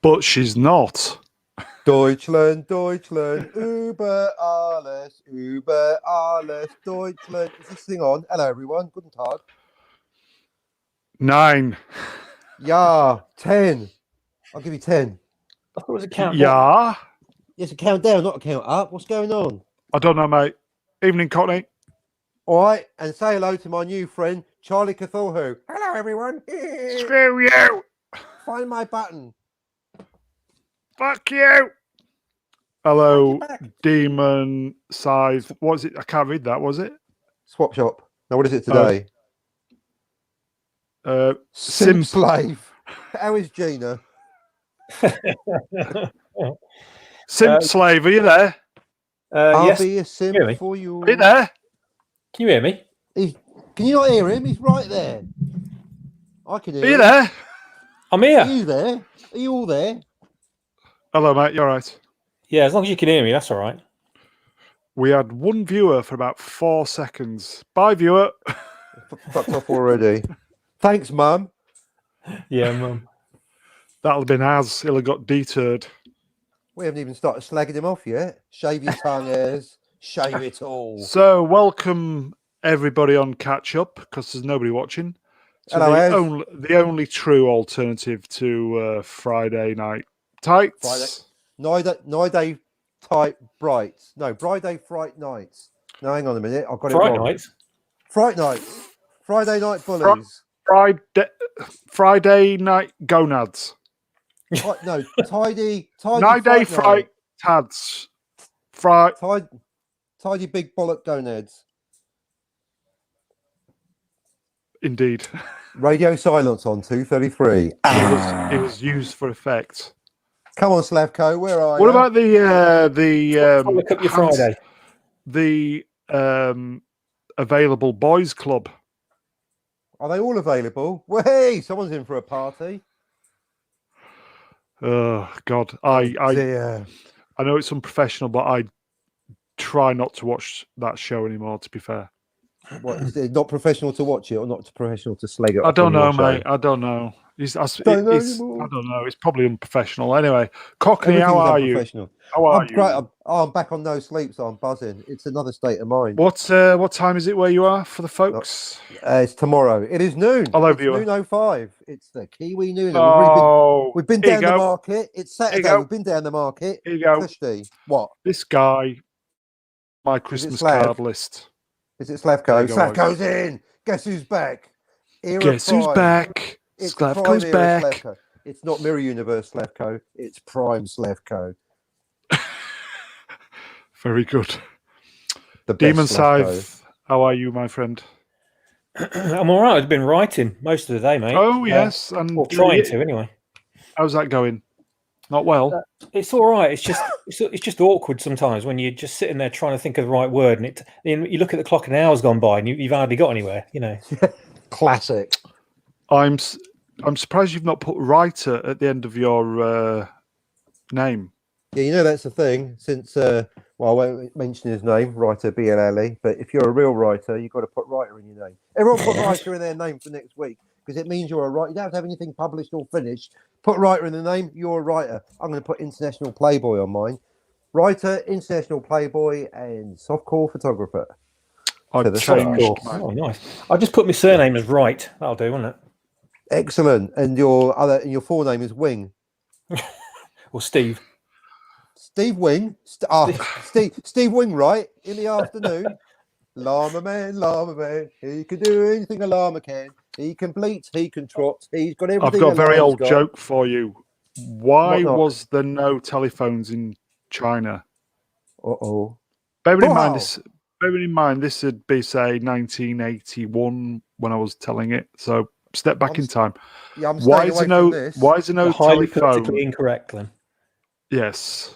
But she's not. Deutschland, Deutschland, über alles, Deutschland. Is this thing on? Hello, everyone. Guten Tag. 9. Yeah, 10. I'll give you 10. I thought it was a countdown. Yeah. It's a countdown, not a count up. What's going on? I don't know, mate. Evening, Cockney. All right, and say hello to my new friend, Charlie Cthulhu. Hello, everyone. Screw you. Find my button. Fuck you. Hello, Demon Scythe. What was it? I can't read that, was it? Swap shop. Now, what is it today? Simp Slave. How is Gina? Simp Slave, are you there? I'll Yes. be a simp for you. Are you there? Can you hear me? Can you not hear him? He's right there. I can hear Are you him. there? I'm here. Are you there? Are you all there? Hello, mate. You all right? Yeah, as long as you can hear me, that's all right. We had one viewer for about 4 seconds. Bye, viewer. Fucked off already. Thanks, Mum. Yeah, Mum. That'll have been Az. He'll have got deterred. We haven't even started slagging him off yet. Shave your tongue hairs. Shave it all. So, welcome everybody on Catch Up, because there's nobody watching. So Hello, the only true alternative to Friday Night Tights. Friday type brights. No, Friday Fright Nights. No, hang on a minute. I've got Fright it wrong. Nights? Fright Nights. Friday Night Bullies. Friday Night Gonads. No, tidy Night Day Fright Tads. Tidy big bollock gonads. Indeed. Radio silence on 233. It was used for effect. Come on, Slavko, where are you? What about the Look up your Friday. The available boys club? Are they all available? Hey, someone's in for a party. Oh God, I know it's unprofessional, but I try not to watch that show anymore. To be fair, what is it not professional to watch it or not professional to slag it? I don't know, mate. I don't know. I don't know. It's probably unprofessional. Anyway, Cockney, how are you? How are you? Great. I'm back on no sleep, so I'm buzzing. It's another state of mind. What time is it where you are for the folks? It's tomorrow. It is noon. Hello, it's viewer. Noon 05. It's the Kiwi Noon. We've been down the market. It's Saturday. We've been down the market. Here you go. Christy, what? This guy, my Christmas card list. Is it Slavko? Slavko's in. Guess who's back? Guess who's back? Slavko's back. Slavko. It's not Mirror Universe Slavko. It's Prime Slavko. Very good. The Demon Scythe, how are you, my friend? I'm all right. I've been writing most of the day, mate. Oh, yes. Or trying to, anyway. How's that going? Not well. It's all right. It's just awkward sometimes when you're just sitting there trying to think of the right word, and you look at the clock and an hour's gone by, and you've hardly got anywhere. You know. Classic. I'm surprised you've not put writer at the end of your name. Yeah, you know that's the thing. Since I won't mention his name, writer BLLE. But if you're a real writer, you've got to put writer in your name. Everyone put writer in their name for next week because it means you're a writer. You don't have to have anything published or finished. Put writer in the name. You're a writer. I'm going to put International Playboy on mine. Writer, International Playboy, and softcore photographer. I've changed. Oh, nice. I'll just put my surname as Wright. That'll do, won't it? Excellent. And your forename is Wing. Or Steve. Steve Wing. Steve Wing, right? In the afternoon. Llama man. He can do anything a llama can. He can bleat, he can trot. He's got everything. I've got a very old joke for you. Why was there no telephones in China? Uh-oh. Bearing in mind this would be, say, 1981 when I was telling it. So step back I'm in time. Yeah, I'm Why staying is away there from no? this. Why is there no Highly telephone? politically incorrect, Glenn. Yes,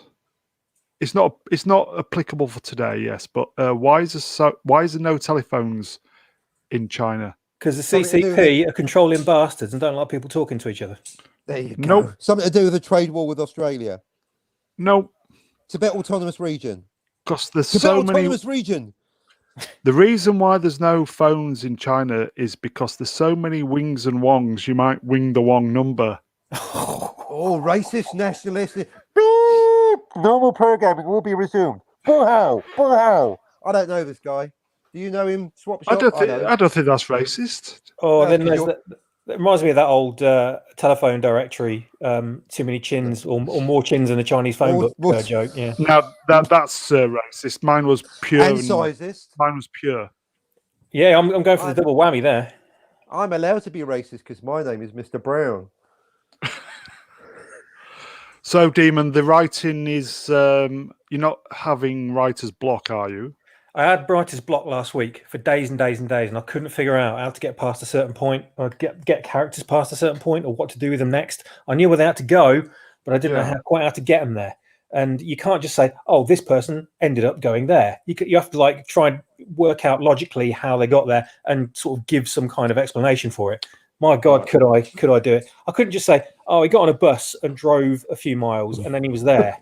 it's not. It's not applicable for today. Yes, but why is there so? Why is there no telephones in China? Because the Something to do with CCP are controlling bastards and don't like people talking to each other. There you go. Nope. Something to do with the trade war with Australia. No, Tibet Autonomous Region. because there's Tibet so many. Autonomous Region. The reason why there's no phones in China is because there's so many wings and wongs. You might wing the wrong number. Oh, racist, nationalistic. Normal programming will be resumed. Bull I don't know this guy. Do you know him? Swap I shop. don't think. know. I don't think that's racist. Oh, No, then 'cause there's you're- that. It reminds me of that old telephone directory. Too many chins, or more chins than a Chinese phone More- book more- joke. Yeah. Now that's racist. Mine was pure. And sizist. Mine was pure. Yeah, I'm going for the double whammy there. I'm allowed to be racist because my name is Mr. Brown. So, Demon, the writing is you're not having writer's block, are you? I had writer's block last week for days and days and days, and I couldn't figure out how to get past a certain point, or get characters past a certain point, or what to do with them next. I knew where they had to go, but I didn't know quite how to get them there. And you can't just say, "Oh, this person ended up going there." You have to like try and work out logically how they got there, and sort of give some kind of explanation for it. My God, could I do it? I couldn't just say, "Oh, he got on a bus and drove a few miles, and then he was there."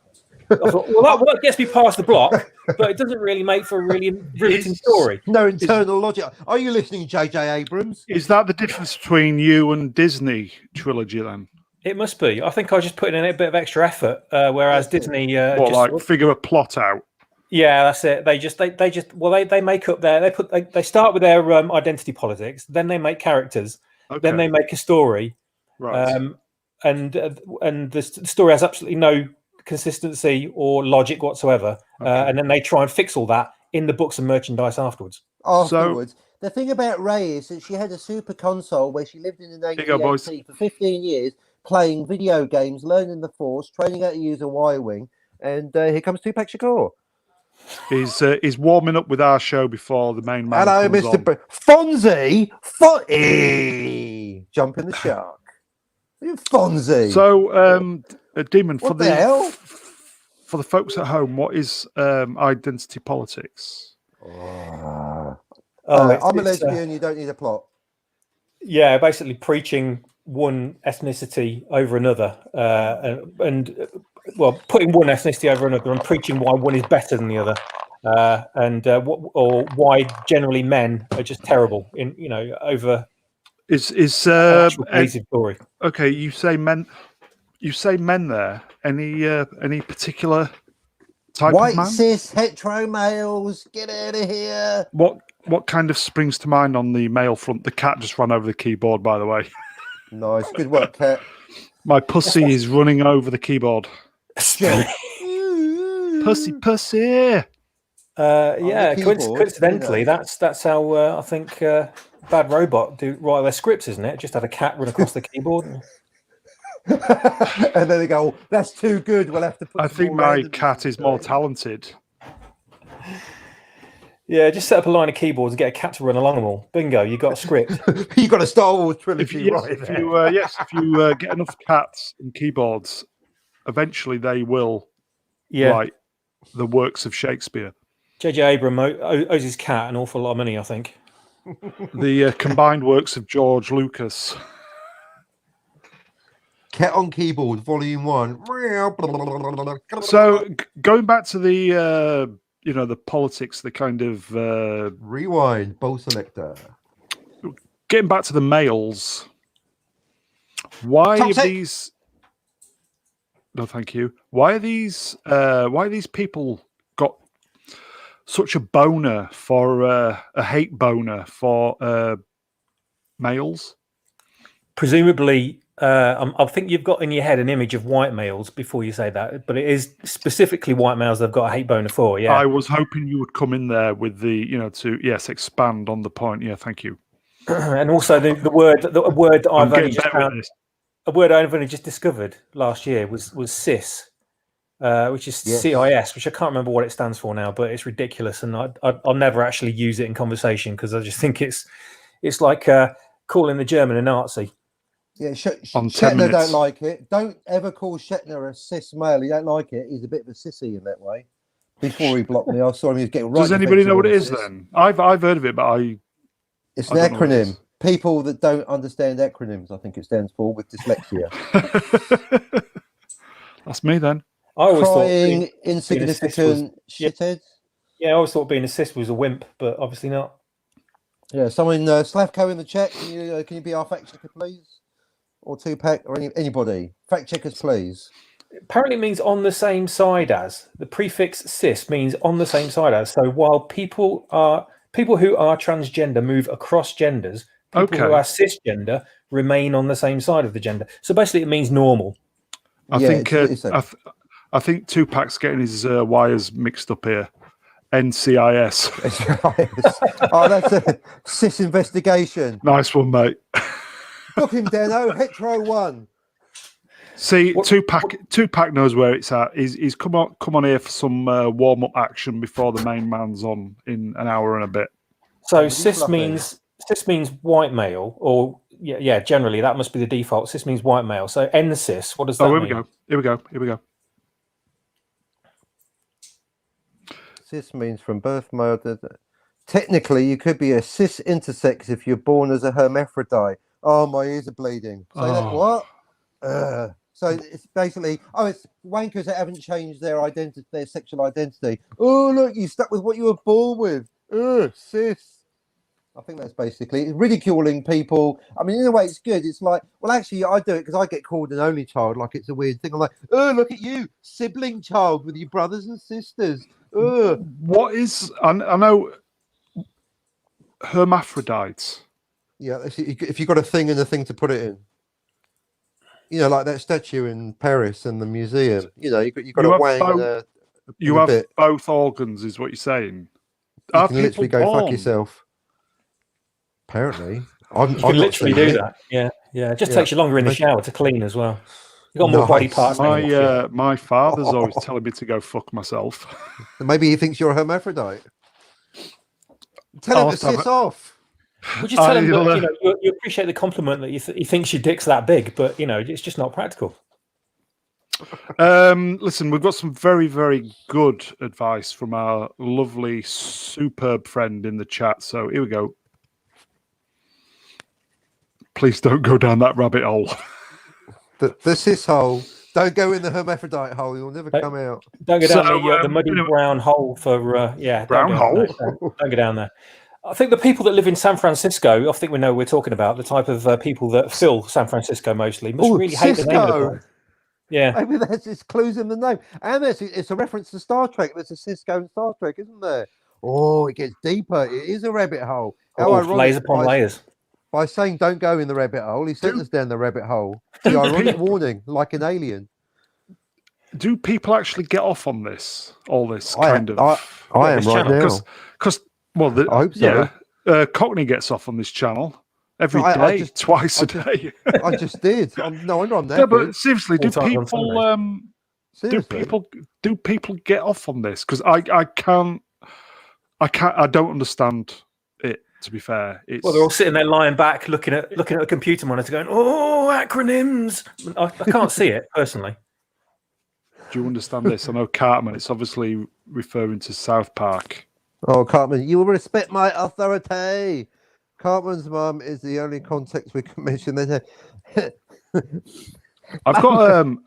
I thought, well, that gets me past the block, but it doesn't really make for a really riveting story. No internal logic. Are you listening, J.J. Abrams? Is that the difference between you and Disney trilogy then? It must be. I think I just put in a bit of extra effort, whereas Disney What, like figure a plot out? Yeah, that's it. They make up they start with their identity politics, then they make characters, then they make a story, right? And the story has absolutely no consistency or logic whatsoever, and then they try and fix all that in the books and merchandise afterwards. The thing about Ray is that she had a super console where she lived in an AT&T for 15 years, playing video games, learning the Force, training how to use a Y-wing, and here comes Tupac Shakur. He's warming up with our show before the main man. Hello, comes Mr. Fonzie. Jumping the shark. Fonzie. So, Demon, what the hell? For the folks at home, what is identity politics? I'm a lesbian. You don't need a plot. Yeah, basically preaching one ethnicity over another, and putting one ethnicity over another and preaching why one is better than the other, or why generally men are just terrible in over. Is story. Okay, you say men. You say men there. Any particular type White, of man? cis, hetero males, get out of here. What kind of springs to mind on the male front? The cat just ran over the keyboard, by the way. Nice, good work, cat. My pussy is running over the keyboard. Pussy. Yeah, coincidentally, that's how I think Bad Robot write their scripts, isn't it? Just had a cat run across the keyboard. And then they go, that's too good. We'll have to put. I think my cat is more talented. Yeah, just set up a line of keyboards and get a cat to run along them all. Bingo, you got a script. You got a Star Wars trilogy, if you get enough cats and keyboards, eventually they will write the works of Shakespeare. J.J. Abrams owes his cat an awful lot of money, I think. The combined works of George Lucas. Cat on Keyboard, Volume 1. So going back to the the politics, the kind of rewind, bow selector. Getting back to the males, why are these? No, thank you. Why are these people got such a boner for a hate boner for males? Presumably, I think you've got in your head an image of white males before you say that, but it is specifically white males they've got a hate boner for. Yeah, I was hoping you would come in there with the to expand on the point. Yeah, thank you. And also the word that a word I've only just discovered last year was cis, which is CIS, which I can't remember what it stands for now, but it's ridiculous, and I'll never actually use it in conversation because I just think it's like calling the German a Nazi. Yeah, On 10 Shatner minutes. don't like it. Don't ever call Shatner a cis male. He don't like it. He's a bit of a sissy in that way. Before he blocked me, I saw him. He was getting right. Does anybody know defensive what on it is cis. then? I've heard of it, but It's I an don't know what it acronym. People that don't understand acronyms, I think it stands for, with dyslexia. That's me then. I always thought Crying, being a cis insignificant yeah. shithead. I always thought being a cis was a wimp, but obviously not. Yeah, someone Slavko in the chat. Can you be our fact checker, please? Or Tupac or anybody? Fact checkers, please. Apparently it means on the same side as. The prefix cis means on the same side as. So while people who are transgender move across genders, people who are cisgender remain on the same side of the gender. So basically it means normal. I think Tupac's getting his wires mixed up here. NCIS. Oh, that's a cis investigation. Nice one, mate. Book him, Dano. Hetero 1. See, Tupac knows where it's at. He's come on here for some warm up action before the main man's on in an hour and a bit. So cis means white male, or yeah, generally that must be the default. Cis means white male. So N-cis, what does that mean? Here we go. Cis means from birth male. Technically, you could be a cis intersex if you're born as a hermaphrodite. Oh, my ears are bleeding. Say that what? So it's basically, it's wankers that haven't changed their identity, their sexual identity. Oh, look, you stuck with what you were born with. Cis. I think that's basically ridiculing people. I mean, in a way, it's good. It's like, well, actually, I do it because I get called an only child, like it's a weird thing. I'm like, oh, look at you, sibling child with your brothers and sisters. What is? I know hermaphrodites. Yeah, if you've got a thing and a thing to put it in. You know, like that statue in Paris and the museum. You know, you've got a wang and a. You have both organs, is what you're saying. You can literally go fuck yourself. Apparently, you can literally do that. Yeah. It just takes you longer in the shower to clean as well. You got more body parts. My father's always telling me to go fuck myself. Maybe he thinks you're a hermaphrodite. Tell him to cis off. We'll just tell him that, you appreciate the compliment that he thinks your dick's that big, but it's just not practical. Listen, we've got some very, very good advice from our lovely, superb friend in the chat. So here we go. Please don't go down that rabbit hole. The cis hole. Don't go in the hermaphrodite hole. You'll never come out. Don't go down the muddy brown hole for brown hole. Don't go down there. I think the people that live in San Francisco, I think we know we're talking about the type of people that fill San Francisco mostly, must really hate the name of the place. Yeah, maybe that's just clues in the name, and it's a reference to Star Trek. There's a Cisco in Star Trek, isn't there? Oh, it gets deeper. It is a rabbit hole. Layers upon layers. By saying don't go in the rabbit hole, he sent us down the rabbit hole. The ironic warning, like an alien. Do people actually get off on this? All this I am right now. Because I hope so. Cockney gets off on this channel every day, twice a day. I just did. I'm not there. Yeah, but seriously, do people get off on this? Because I don't understand it. To be fair, they're all sitting there lying back, looking at the computer monitor, going, "Oh, acronyms." I can't see it personally. Do you understand this? I know Cartman. It's obviously referring to South Park. Oh, Cartman, you will respect my authority. Cartman's mum is the only context we can mention. I've got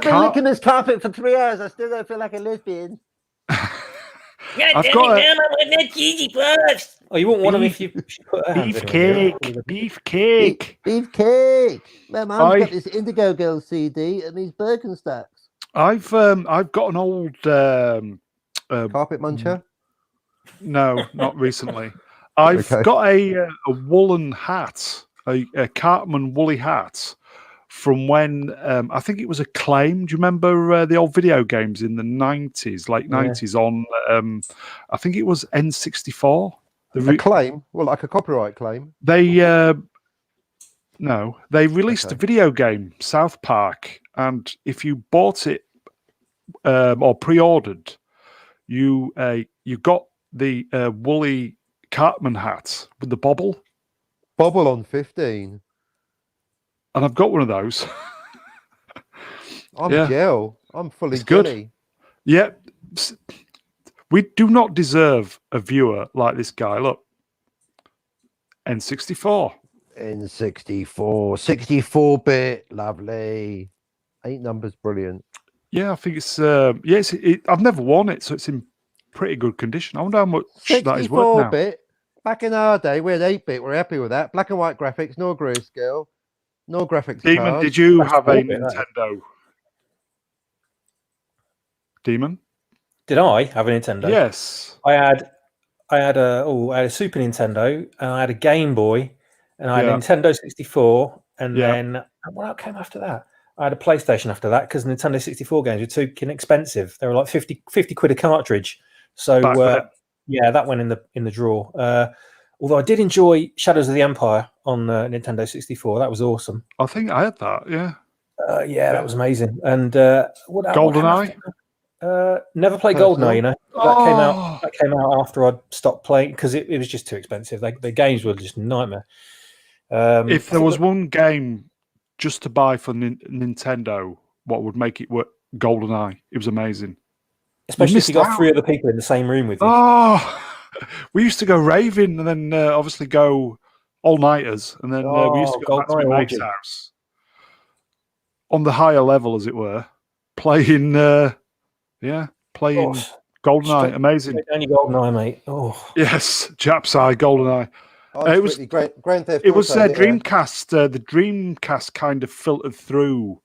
been licking this carpet for 3 hours. I still don't feel like a lesbian. I've got cheesy puffs. Oh, you won't want them if you put a beefcake. Beefcake. My mum's got this Indigo Girl CD and these Birkenstocks. I've got an old carpet muncher. No, not recently. I've got a woolen hat, a Cartman woolly hat from when I think it was Acclaim. Do you remember the old video games in the 90s, late 90s on, I think it was N64? A claim? Well, like a copyright claim? They released a video game, South Park, and if you bought it or pre-ordered, you got the woolly Cartman hat with the bobble. Bobble on 15. And I've got one of those. I'm Yeah. gel. I'm fully It's good. jelly. Yeah. We do not deserve a viewer like this guy. Look. N64. N64. 64-bit. Lovely. 8 numbers. Brilliant. Yeah, I think it's I've never worn it, so it's in pretty good condition. I wonder how much that is worth now. 64-bit. Back in our day, we had 8-bit. We're happy with that. Black and white graphics, no grayscale, no graphics Demon, cards. did you That's have a 4-bit, that. Nintendo? Demon? Did I have a Nintendo? Yes. I had a Super Nintendo, and I had a Game Boy, and I had a Nintendo 64, and then what came after that? I had a PlayStation after that because Nintendo 64 games were too inexpensive. They were like 50 quid a cartridge. So that went in the drawer. Although I did enjoy Shadows of the Empire on Nintendo 64. That was awesome. I think I had that. Yeah. That was amazing. And GoldenEye? Never played GoldenEye. You know that came out after I'd stopped playing because it was just too expensive. The games were just a nightmare. If there was one game just to buy for Nintendo, what would make it work? GoldenEye. It was amazing. Especially if you got 3 other people in the same room with you. Oh, we used to go raving and then obviously go all-nighters. And then we used to go back to my mate's house on the higher level, as it were, playing GoldenEye. Amazing. Only GoldenEye, mate. Oh. Yes, Jap's Eye, GoldenEye. It was Grand Theft It was Auto, Dreamcast. The Dreamcast kind of filtered through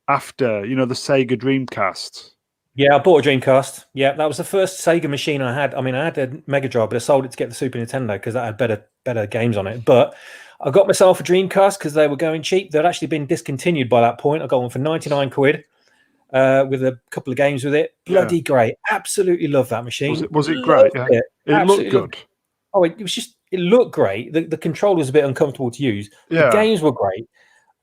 after, the Sega Dreamcast. Yeah, I bought a Dreamcast. Yeah, that was the first Sega machine I had. I mean, I had a Mega Drive, but I sold it to get the Super Nintendo because that had better games on it. But I got myself a Dreamcast because they were going cheap. They'd actually been discontinued by that point. I got one for 99 quid with a couple of games with it. Bloody great. Absolutely love that machine. Was it great? Yeah. It looked good. Oh, it looked great. The controller was a bit uncomfortable to use. The games were great.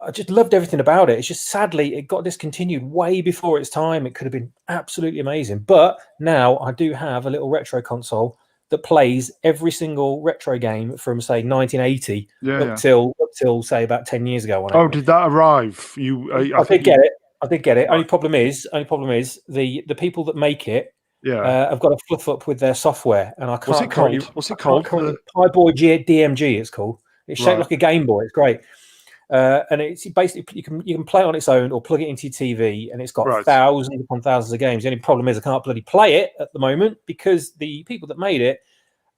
I just loved everything about it. It's just sadly it got discontinued way before its time. It could have been absolutely amazing. But now I do have a little retro console that plays every single retro game from say 1980 up till say about 10 years ago. Oh, did that arrive? I did get it. I did get it. Only problem is the people that make it have got a fluff up with their software, and I can't. What's it called? Pi-Boy DMG. It's called. It's shaped like a Game Boy. It's great. And it's basically you can play it on its own or plug it into your TV, and it's got thousands upon thousands of games. The only problem is I can't bloody play it at the moment because the people that made it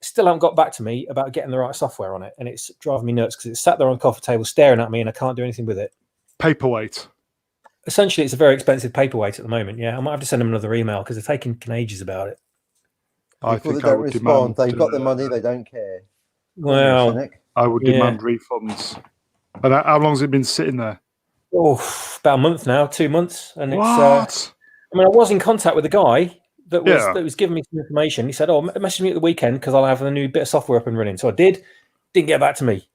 still haven't got back to me about getting the right software on it, and it's driving me nuts because it's sat there on the coffee table staring at me, and I can't do anything with it. Paperweight. Essentially, it's a very expensive paperweight at the moment. Yeah, I might have to send them another email because they're taking ages about it. I think they don't respond. They've got the money. They don't care. Well, I would demand refunds. And how long has it been sitting there? Oh, about a month now, 2 months. And what? It's, I was in contact with a guy that was giving me some information. He said, message me at the weekend because I'll have a new bit of software up and running. So I didn't get back to me.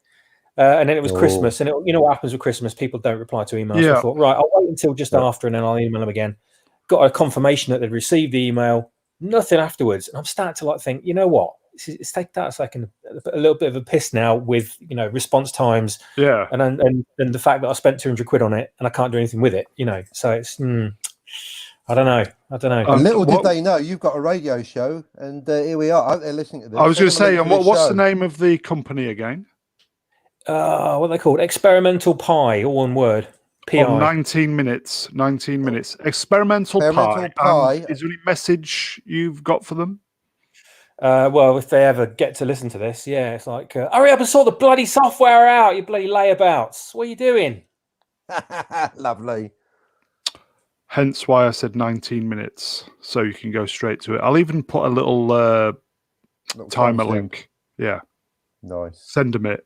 And then it was Christmas. And you know what happens with Christmas? People don't reply to emails. So I thought, right, I'll wait until just after and then I'll email them again. Got a confirmation that they'd received the email. Nothing afterwards. And I'm starting to think, you know what? It's taken that second a little bit of a piss now with response times, and the fact that I spent 200 quid on it and I can't do anything with it, So it's I don't know. Little did they know you've got a radio show, and here we are. I hope they're listening to this. I was going to say, and what's the name of the company again? What are they called? Experimental Pi, all one word. PI. 19 minutes. Experimental Pi. Is there any message you've got for them? Well, if they ever get to listen to this, it's like, hurry up and sort the bloody software out, you bloody layabouts. What are you doing? Lovely. Hence why I said 19 minutes, so you can go straight to it. I'll even put a little timer link. Yeah. Nice. Send them it.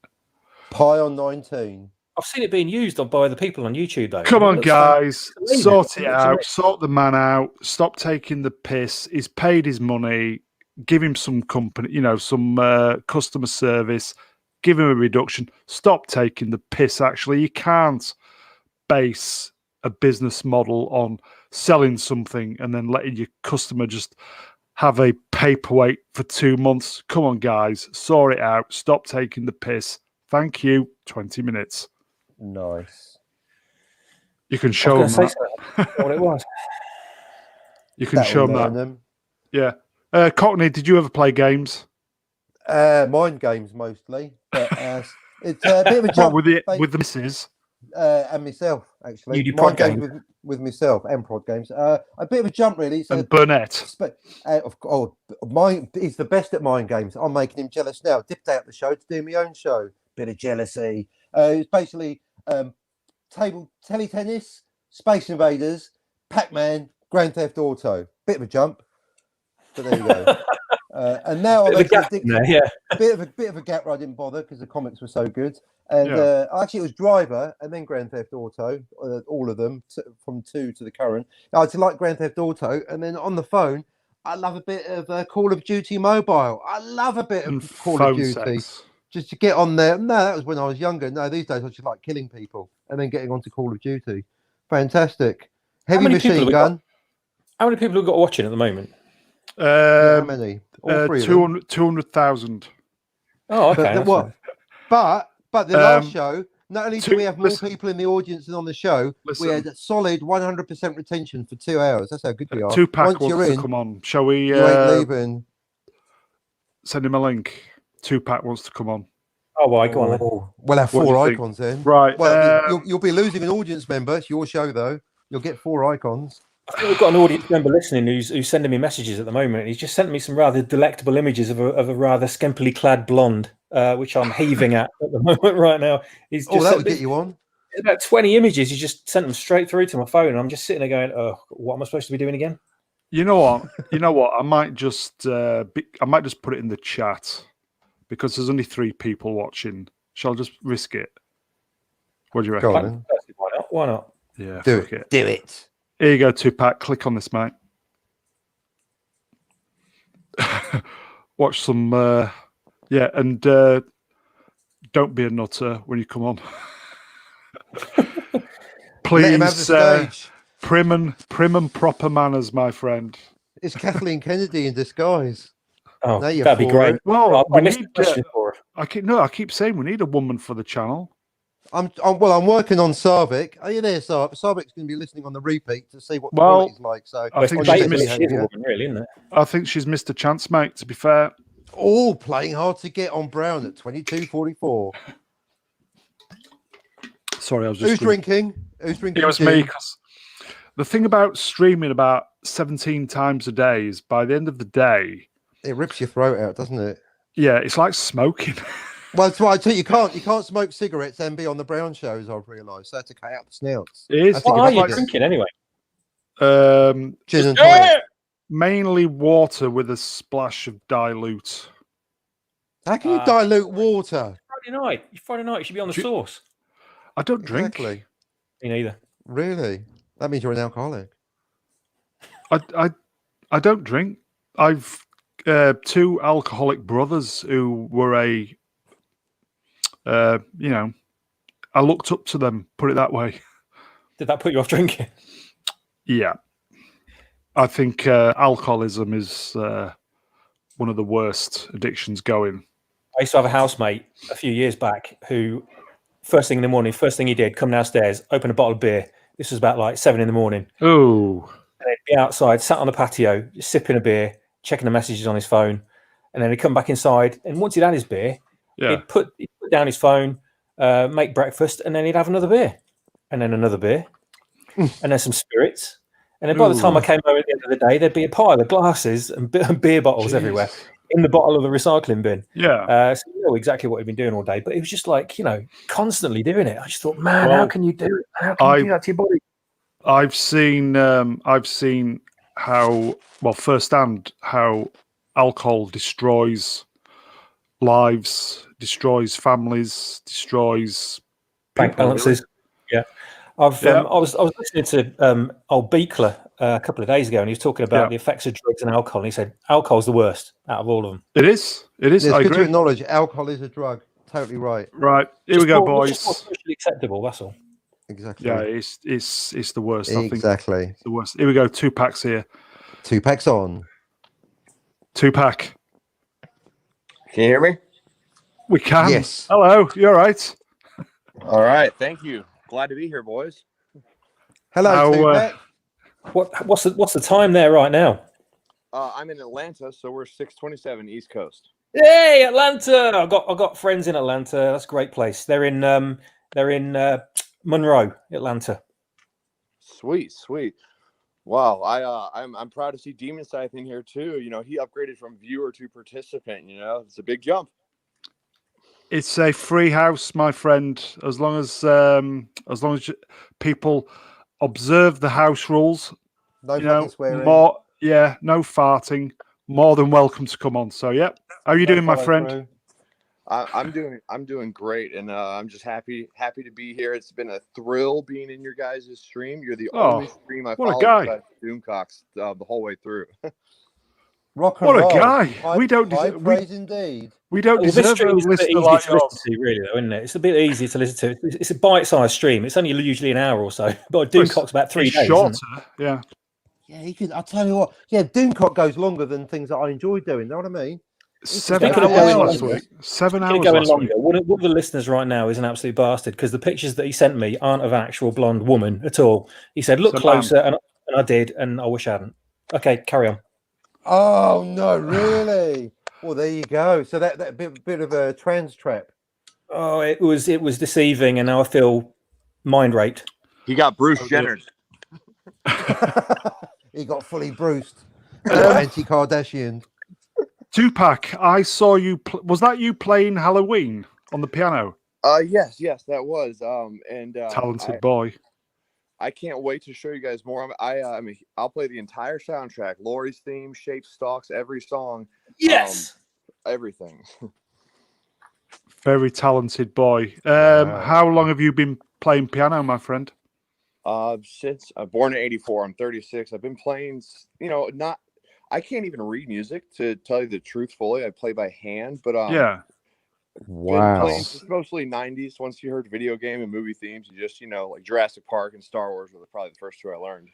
Pi on 19. I've seen it being used by the people on YouTube, though. Come on, guys. Sort it out. Sort the man out. Stop taking the piss. He's paid his money. Give him some company, some customer service. Give him a reduction. Stop taking the piss, actually. You can't base a business model on selling something and then letting your customer just have a paperweight for 2 months. Come on, guys. Sort it out. Stop taking the piss. Thank you. 20 minutes. Nice. You can I show them was going that. to say something. What it was. You can That'll show them learn that. them. Yeah. Cockney, did you ever play games? Mind games mostly, but it's a bit of a What, jump. with the missus? And myself, actually. You do Mind prod games games? with myself and prod games. A bit of a jump, really. So, And Burnett. mine he's the best at mind games. I'm making him jealous now. Dipped out the show to do my own show. Bit of jealousy. It's basically teletennis, Space Invaders, Pac-Man, Grand Theft Auto. Bit of a jump, but there you go. And now I'm actually a bit of a gap where I didn't bother because the comics were so good. And actually, it was Driver and then Grand Theft Auto, all of them from 2 to the current. I just like Grand Theft Auto, and then on the phone, I love a bit of Call of Duty Mobile. I love a bit of Call of Duty. Sex. Just to get on there. No, that was when I was younger. No, these days I just like killing people and then getting onto Call of Duty. Fantastic. Heavy machine gun. How many people have got watching at the moment? How many? All 3 of them. 200,000. Oh, okay. But the last show, not only do we have more people in the audience than on the show, we had a solid 100% retention for 2 hours. That's how good we are. Tupac wants to come on. Shall we? You ain't leaving. Send him a link. Tupac wants to come on. Oh, well, go on then. We'll have 4 icons then. Right. Well, you'll be losing an audience member. It's your show, though. You'll get 4 icons. I think we've got an audience member listening who's sending me messages at the moment. He's just sent me some rather delectable images of a rather skimpily clad blonde, which I'm heaving at the moment right now. He's just that would get you on. About 20 images. He just sent them straight through to my phone, and I'm just sitting there going, "Oh, what am I supposed to be doing again?" You know what? I might just put it in the chat because there's only 3 people watching. Shall I just risk it? What do you reckon? Go on, Why not? Yeah, do it. Do it. Here you go, Tupac. Click on this, mate. Watch some, and don't be a nutter when you come on. Please, let him have the stage. Prim and proper manners, my friend. It's Kathleen Kennedy in disguise. Oh, that'd be great. Well, I missed the question for her. I keep saying we need a woman for the channel. I'm working on Sarvik. Are you there, Sarvik? Sarvik's going to be listening on the repeat to see what the quality's like. So I think she's a woman, really, isn't it? I think she's missed a chance, mate. To be fair, all playing hard to get on Brown at 22:44. Sorry, I was just. Who's drinking? Who's drinking? It was me. Because the thing about streaming about 17 times a day is by the end of the day, it rips your throat out, doesn't it? Yeah, it's like smoking. Well, that's why I tell you, you can't smoke cigarettes and be on the Brown shows. I've realised so I have to cut out the snouts. It is. What are you drinking anyway? Gin and tonic. Mainly water with a splash of dilute. How can you dilute water? Friday night. You should be on the sauce. I don't drink. Exactly. Me neither. Really? That means you're an alcoholic. I don't drink. I've 2 alcoholic brothers who were I looked up to them, put it that way. Did that put you off drinking? Yeah. I think alcoholism is one of the worst addictions going. I used to have a housemate a few years back who, first thing in the morning, first thing he did, come downstairs, open a bottle of beer. This was about like 7 a.m. Oh. And he'd be outside, sat on the patio, just sipping a beer, checking the messages on his phone. And then he'd come back inside. And once he'd had his beer, he'd put down his phone, make breakfast, and then he'd have another beer. And then another beer. And then some spirits. And then by the time I came home at the end of the day, there'd be a pile of glasses and beer bottles everywhere in the bottle of the recycling bin. Yeah. So you know exactly what he'd been doing all day. But it was just like, constantly doing it. I just thought, man, how can you do it? How can you do that to your body? I've seen how, firsthand, how alcohol destroys lives, destroys families, destroys bank balances. Yeah. I was listening to old Beekler a couple of days ago, and he was talking about the effects of drugs and alcohol. And he said alcohol's the worst out of all of them. It is. It's I good agree. to acknowledge alcohol is a drug. Totally right. Right. Here we go, boys. It's more socially acceptable. That's all. Exactly. Yeah, it's the worst. Exactly. I think it's the worst. Here we go. 2 packs here. 2 packs on. 2 pack. Can you hear me? We can. Yes. Hello, you all right? All right, thank you. Glad to be here, boys. Hello, Tupac. What's the time there right now? I'm in Atlanta, so we're 6:27 East Coast. Hey, Atlanta! I've got friends in Atlanta. That's a great place. They're in Monroe, Atlanta. Sweet. Wow, I'm proud to see Demon Scythe in here too. You know, he upgraded from viewer to participant. You know, it's a big jump. It's a free house, my friend. As long as people observe the house rules, No you fucking know, swearing. no farting. More than welcome to come on. So, yeah. How are you doing, my friend? Through. I'm doing great, and I'm just happy to be here. It's been a thrill being in your guys' stream. You're the only stream I what a followed guy. besides Doomcocks the whole way through. Rock and What roll. a guy. High, We don't high deserve praise indeed. we don't This deserve a stream is a bit listener easy like to listen yours. to, really, though, isn't it? It's a bit easy to listen to. It's a bite-sized stream. It's only usually an hour or so. But Doomcock's about 3 It's days. shorter, Isn't it? yeah. Yeah, he could. I'll tell you what. Yeah, Doomcock goes longer than things that I enjoy doing. Know what I mean? 7 Speaking of hours going last longer, week. 7 Keep hours going last week. longer. One of the listeners right now is an absolute bastard because the pictures that he sent me aren't of an actual blonde woman at all. He said, "Look It's a closer," and I did, and I wish I hadn't. Okay, carry on. Oh no, really? Well, there you go. So that bit of a trans trap. Oh, it was deceiving, and now I feel mind raped. He got Bruce Jenner. He got fully bruised. Anti-Kardashian. Tupac, I saw you. Was that you playing Halloween on the piano? Yes, that was. Talented boy. I can't wait to show you guys more. I'll play the entire soundtrack, Laurie's theme, Shape Stalks, every song. Yes. Everything. Very talented boy. Wow. How long have you been playing piano, my friend? Since I'm born in '84, I'm 36. I've been playing, I can't even read music to tell you the truth fully. I play by hand, but Yeah. Wow. playing just mostly 90s. Once you heard video game and movie themes, you just, like Jurassic Park and Star Wars were probably the first two I learned.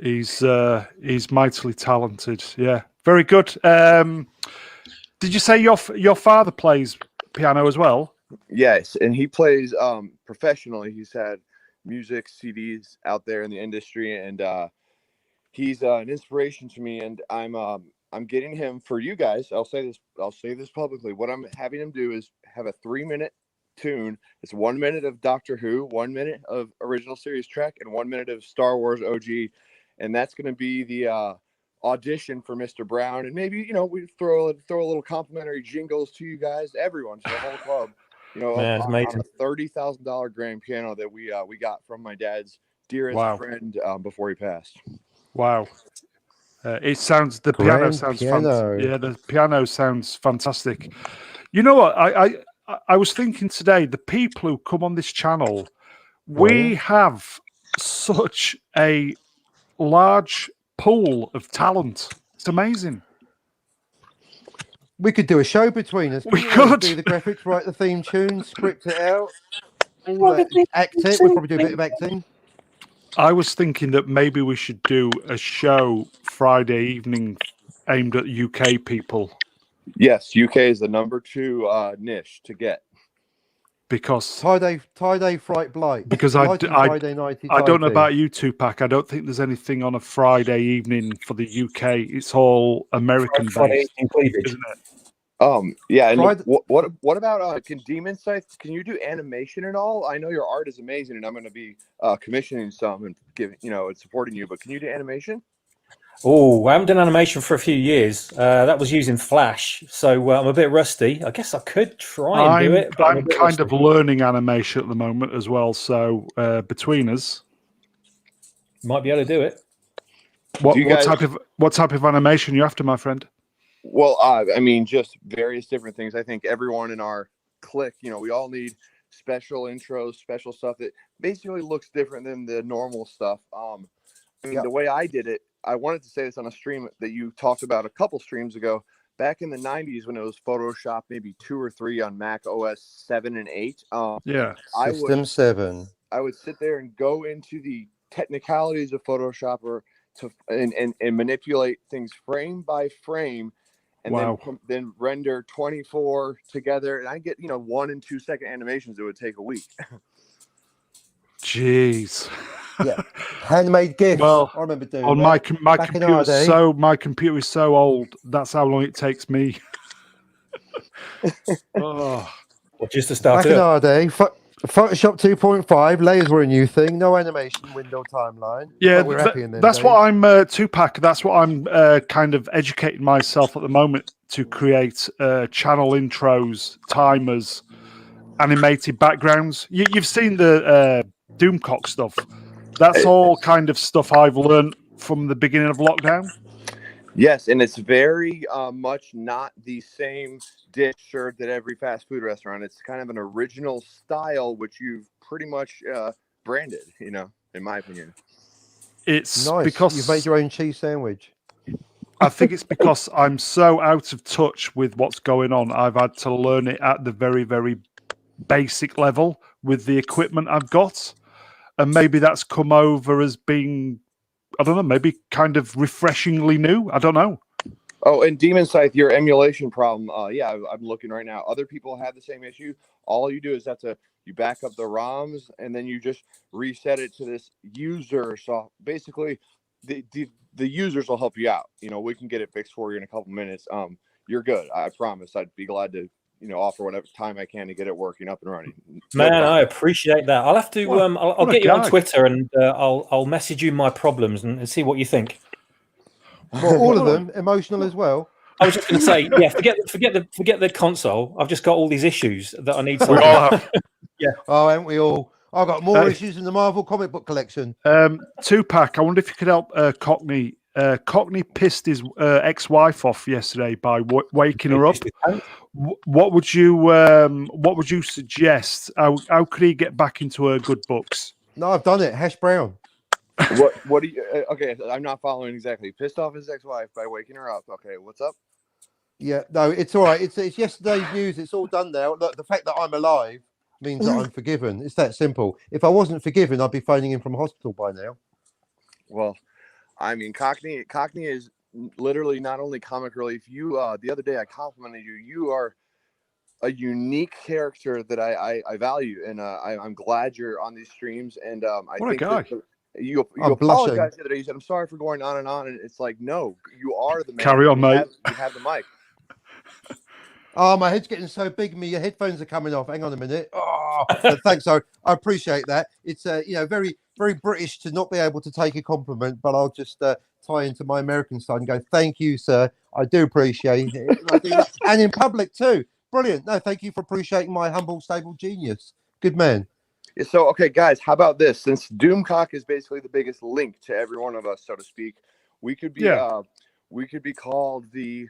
He's mightily talented. Yeah, very good. Did you say your father plays piano as well? Yes, and he plays professionally. He's had music CDs out there in the industry, and he's an inspiration to me. And I'm getting him for you guys. I'll say this publicly. What I'm having him do is have a 3-minute tune. It's 1 minute of Doctor Who, 1 minute of original series track, and 1 minute of Star Wars OG. And that's going to be the audition for Mr. Brown. And maybe, we throw a little complimentary jingles to you guys, everyone, to the whole club. Man, it's amazing. On a $30,000 grand piano that we got from my dad's dearest friend before he passed. Wow. It sounds the piano sounds fantastic. Yeah, the piano sounds fantastic. You know what? I was thinking today, the people who come on this channel, we have such a large pool of talent. It's amazing. We could do a show between us. We could do the graphics, write the theme tune, script it out, act it. We'll probably do a bit of acting. I was thinking that maybe we should do a show Friday evening aimed at UK people. Yes, UK is the number 2 niche to get. Because tie-day fright blight. Because I don't know about you, Tupac. I don't think there's anything on a Friday evening for the UK. It's all American based, isn't it? Yeah. And what about can Demon Scythe? Can you do animation at all? I know your art is amazing, and I'm going to be commissioning some and giving and supporting you. But can you do animation? Oh, I haven't done animation for a few years. That was using Flash, so I'm a bit rusty. I guess I could try and do it. But I'm kind of learning animation at the moment as well. So between us, might be able to do it. What type of animation are you after, my friend? Well, just various different things. I think everyone in our clique, we all need special intros, special stuff that basically looks different than the normal stuff. The way I did it, I wanted to say this on a stream that you talked about a couple streams ago. Back in the 90s when it was Photoshop, maybe 2 or 3 on Mac OS 7 and 8. System 7. I would sit there and go into the technicalities of Photoshop and manipulate things frame by frame and Wow. then render 24 together, and I get 1 and 2 second animations. It would take a week. Jeez. Yeah, handmade gifts. Well, I remember doing on that. my Back in computer our day. my computer is so old. That's how long it takes me. Oh. Well, just to start Back in it. our day, Photoshop 2.5 layers were a new thing. No animation window timeline. Yeah, But we're happy in them that's days. what I'm Tupac. That's what I'm kind of educating myself at the moment to create channel intros, timers, animated backgrounds. You've seen the Doomcock stuff. That's all kind of stuff I've learned from the beginning of lockdown. Yes, and it's very much not the same dish served at every fast food restaurant. It's kind of an original style, which you've pretty much branded, in my opinion. It's nice. because You've made your own cheese sandwich. I think it's because I'm so out of touch with what's going on. I've had to learn it at the very, very basic level with the equipment I've got. And maybe that's come over as being, I don't know, maybe kind of refreshingly new. I don't know. Oh, and Demon Scythe, your emulation problem. Yeah, I'm looking right now. Other people have the same issue. All you do is you back up the ROMs and then you just reset it to this user. So basically, the users will help you out. We can get it fixed for you in a couple minutes. You're good. I promise. I'd be glad to offer whatever time I can to get it working up and running. Man, I appreciate that. I'll have to. I'll get you on Twitter and I'll message you my problems and see what you think. Well, all of them emotional as well. I was just going to say, yeah. Forget the console. I've just got all these issues that I need. We all have. Yeah. Oh, haven't we all? I've got more issues in the Marvel comic book collection. Tupac, I wonder if you could help Cockney. Cockney pissed his ex-wife off yesterday by waking her up. What would you suggest? How could he get back into her good books? No, I've done it. Hash brown. What do you? Okay, I'm not following exactly. Pissed off his ex-wife by waking her up. Okay, what's up? Yeah, no, it's all right. It's yesterday's news. It's all done now. Look, the fact that I'm alive means that I'm forgiven. It's that simple. If I wasn't forgiven, I'd be phoning in from hospital by now. Well, I mean, Cockney is literally not only comic relief. You, the other day I complimented you. You are a unique character that I value, and I'm glad you're on these streams. And I think you apologized the other day. You said, "I'm sorry for going on," and it's like, no, you are the man. Carry on, mate. You have the mic. Oh, my head's getting so big. Your headphones are coming off. Hang on a minute. Oh, thanks. I appreciate that. It's very, very British to not be able to take a compliment, but I'll just tie into my American side and go, "Thank you, sir. I do appreciate it." And in public too. Brilliant. No, thank you for appreciating my humble, stable genius. Good man. So, okay, guys, how about this? Since Doomcock is basically the biggest link to every one of us, so to speak, we could be called the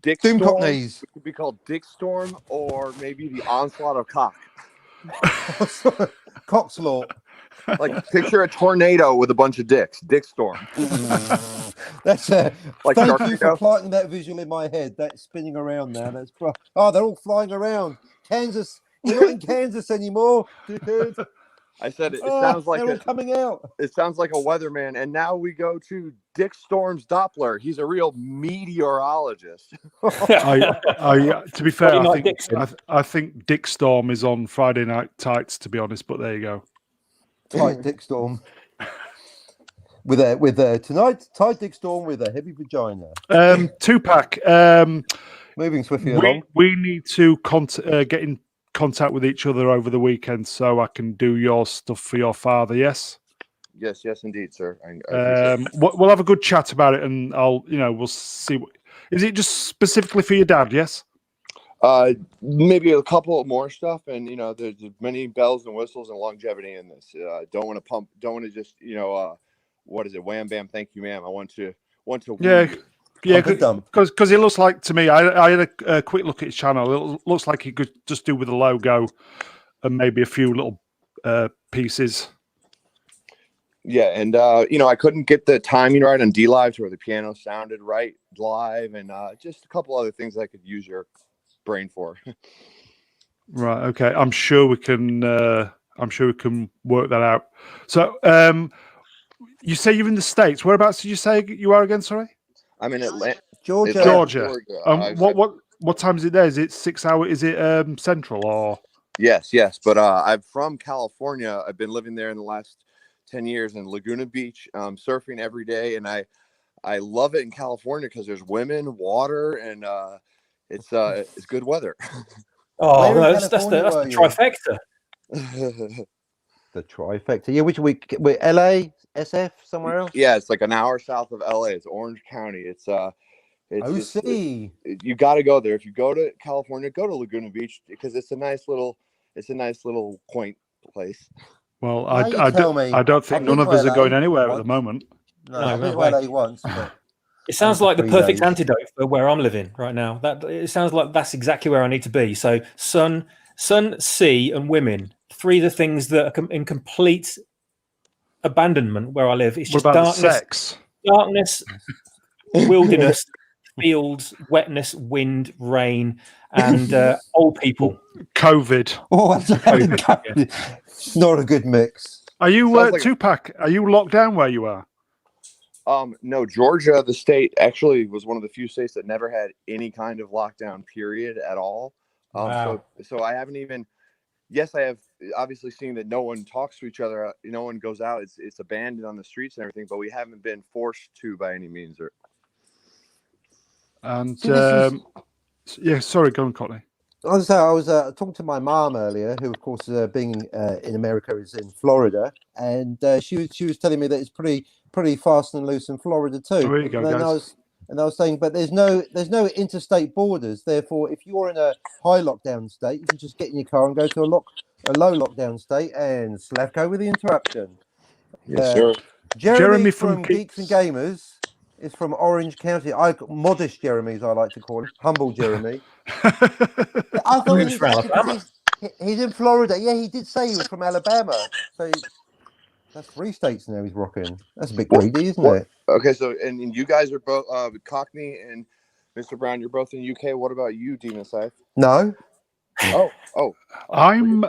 Dick Doomcockneys. Storm. We could be called Dick Storm, or maybe the Onslaught of Cock. Cockslaught. Like, picture a tornado with a bunch of dicks. Dick Storm. That's like thank you for planting that visual in my head. That's spinning around now. That's they're all flying around. Kansas. You're not in Kansas anymore, dude. I said it sounds like they're all coming out. It sounds like a weatherman. And now we go to Dick Storm's Doppler. He's a real meteorologist. To be fair, I think Dick Storm is on Friday Night Tights, to be honest. But there you go. Tight Dick Storm. With tonight, tight Dick Storm with a heavy vagina. Tupac. Moving swiftly along. We need to get in contact with each other over the weekend so I can do your stuff for your father. Yes. Yes, indeed, sir. We'll have a good chat about it, and we'll see. Is it just specifically for your dad? Yes. Maybe a couple more stuff, and there's many bells and whistles and longevity in this. Don't want to just what is it? Wham bam, thank you, ma'am. I want to. Yeah, because it looks like to me. I had a quick look at his channel. It looks like he could just do with a logo and maybe a few little pieces. Yeah, and I couldn't get the timing right on D-Live to where the piano sounded right live, and just a couple other things I could use your brain for. Right. Okay. I'm sure we can work that out. So, you say you're in the States. Whereabouts did you say you are again? Sorry. I'm in Atlanta. Georgia. Georgia. I've- What time is it there? Is it 6 hours? Is it central or? Yes. But I'm from California. I've been living there in the last 10 years in Laguna Beach, surfing every day, and I love it in California because there's women, water, and it's good weather. Oh, Where in no, that's the California were you? trifecta. The trifecta. Yeah, which we're LA, SF, somewhere else. Yeah, it's like an hour south of LA. It's Orange County. It's just, OC. you got to go there. If you go to California, go to Laguna Beach because it's a nice little quaint place. Well, Now you tell me. I don't think I've none been of to us are LA going anywhere at the once. moment. No, No, I've been no to way. LA once, but It sounds only like for the 3 perfect days. antidote for where I'm living right now. That it sounds like that's exactly where I need to be. So sun, sea, and women. 3 of the things that are in complete abandonment where I live. It's What just about darkness, sex? wilderness, fields, wetness, wind, rain, and old people. COVID. Oh, it's not a good mix. Are you Sounds like- Tupac? Are you locked down where you are? No, Georgia, the state, actually was one of the few states that never had any kind of lockdown period at all. Wow. So I haven't even. Yes, I have obviously seen that no one talks to each other. No one goes out. It's abandoned on the streets and everything. But we haven't been forced to by any means. And See, this yeah, sorry, go on, Courtney. I was talking to my mom earlier, who of course being in America is in Florida, and she was telling me that it's pretty fast and loose in Florida too. Oh, here you go, and guys. I was saying, but there's no interstate borders. Therefore, if you're in a high lockdown state, you can just get in your car and go to a low lockdown state. And Slavko with the interruption. Yes, sir. Jeremy from from Geeks and Gamers is from Orange County. Modest Jeremy, as I like to call him, humble Jeremy. I thought He he was was from actually, because he's in Florida. Yeah, he did say he was from Alabama. So that's 3 states now he's rocking. That's a bit greedy, isn't it? Okay, so and you guys are both Cockney and Mr. Brown. You're both in the UK. What about you, Demon Scythe? No. I'm me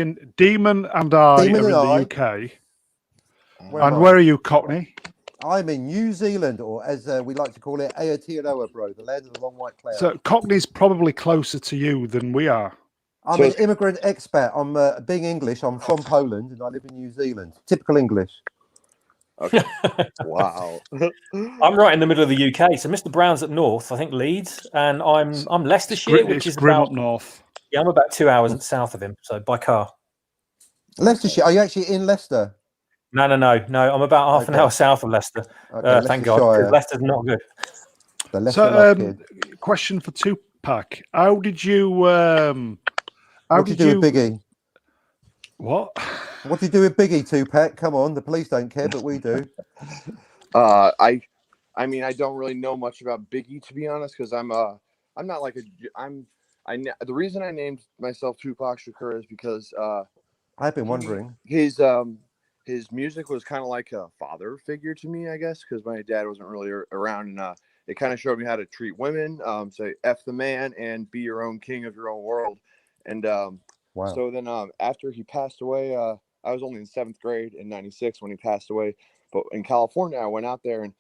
and Demon and I Demon are in and the I. UK. Where am And I? where are you, Cockney? I'm in New Zealand, or as we like to call it, Aotearoa, bro, the land of the long white cloud. So Cockney's probably closer to you than we are. I'm an immigrant expat. I'm being English. I'm from Poland and I live in New Zealand. Typical English. Okay. Wow. I'm right in the middle of the UK. So Mr. Brown's up north, I think Leeds, and I'm Leicestershire, which is grim about, up north. yeah, I'm about 2 hours south of him, so by car. Leicestershire. Are you actually in Leicester? No. I'm about half an hour south of Leicester. Okay, Thank God, because Leicester's not good. The Leicester kid. Question for Tupac: how did you? What did you do with Biggie? What? What do you do with Biggie, Tupac? Come on, the police don't care, but we do. I mean, I don't really know much about Biggie, to be honest, because I'm not like the reason I named myself Tupac Shakur is because I've been wondering. His music was kind of like a father figure to me, I guess, because my dad wasn't really around, and it kind of showed me how to treat women, say F the man, and be your own king of your own world. And wow. So then after he passed away, I was only in 7th grade in '96 when he passed away. But in California, I went out there and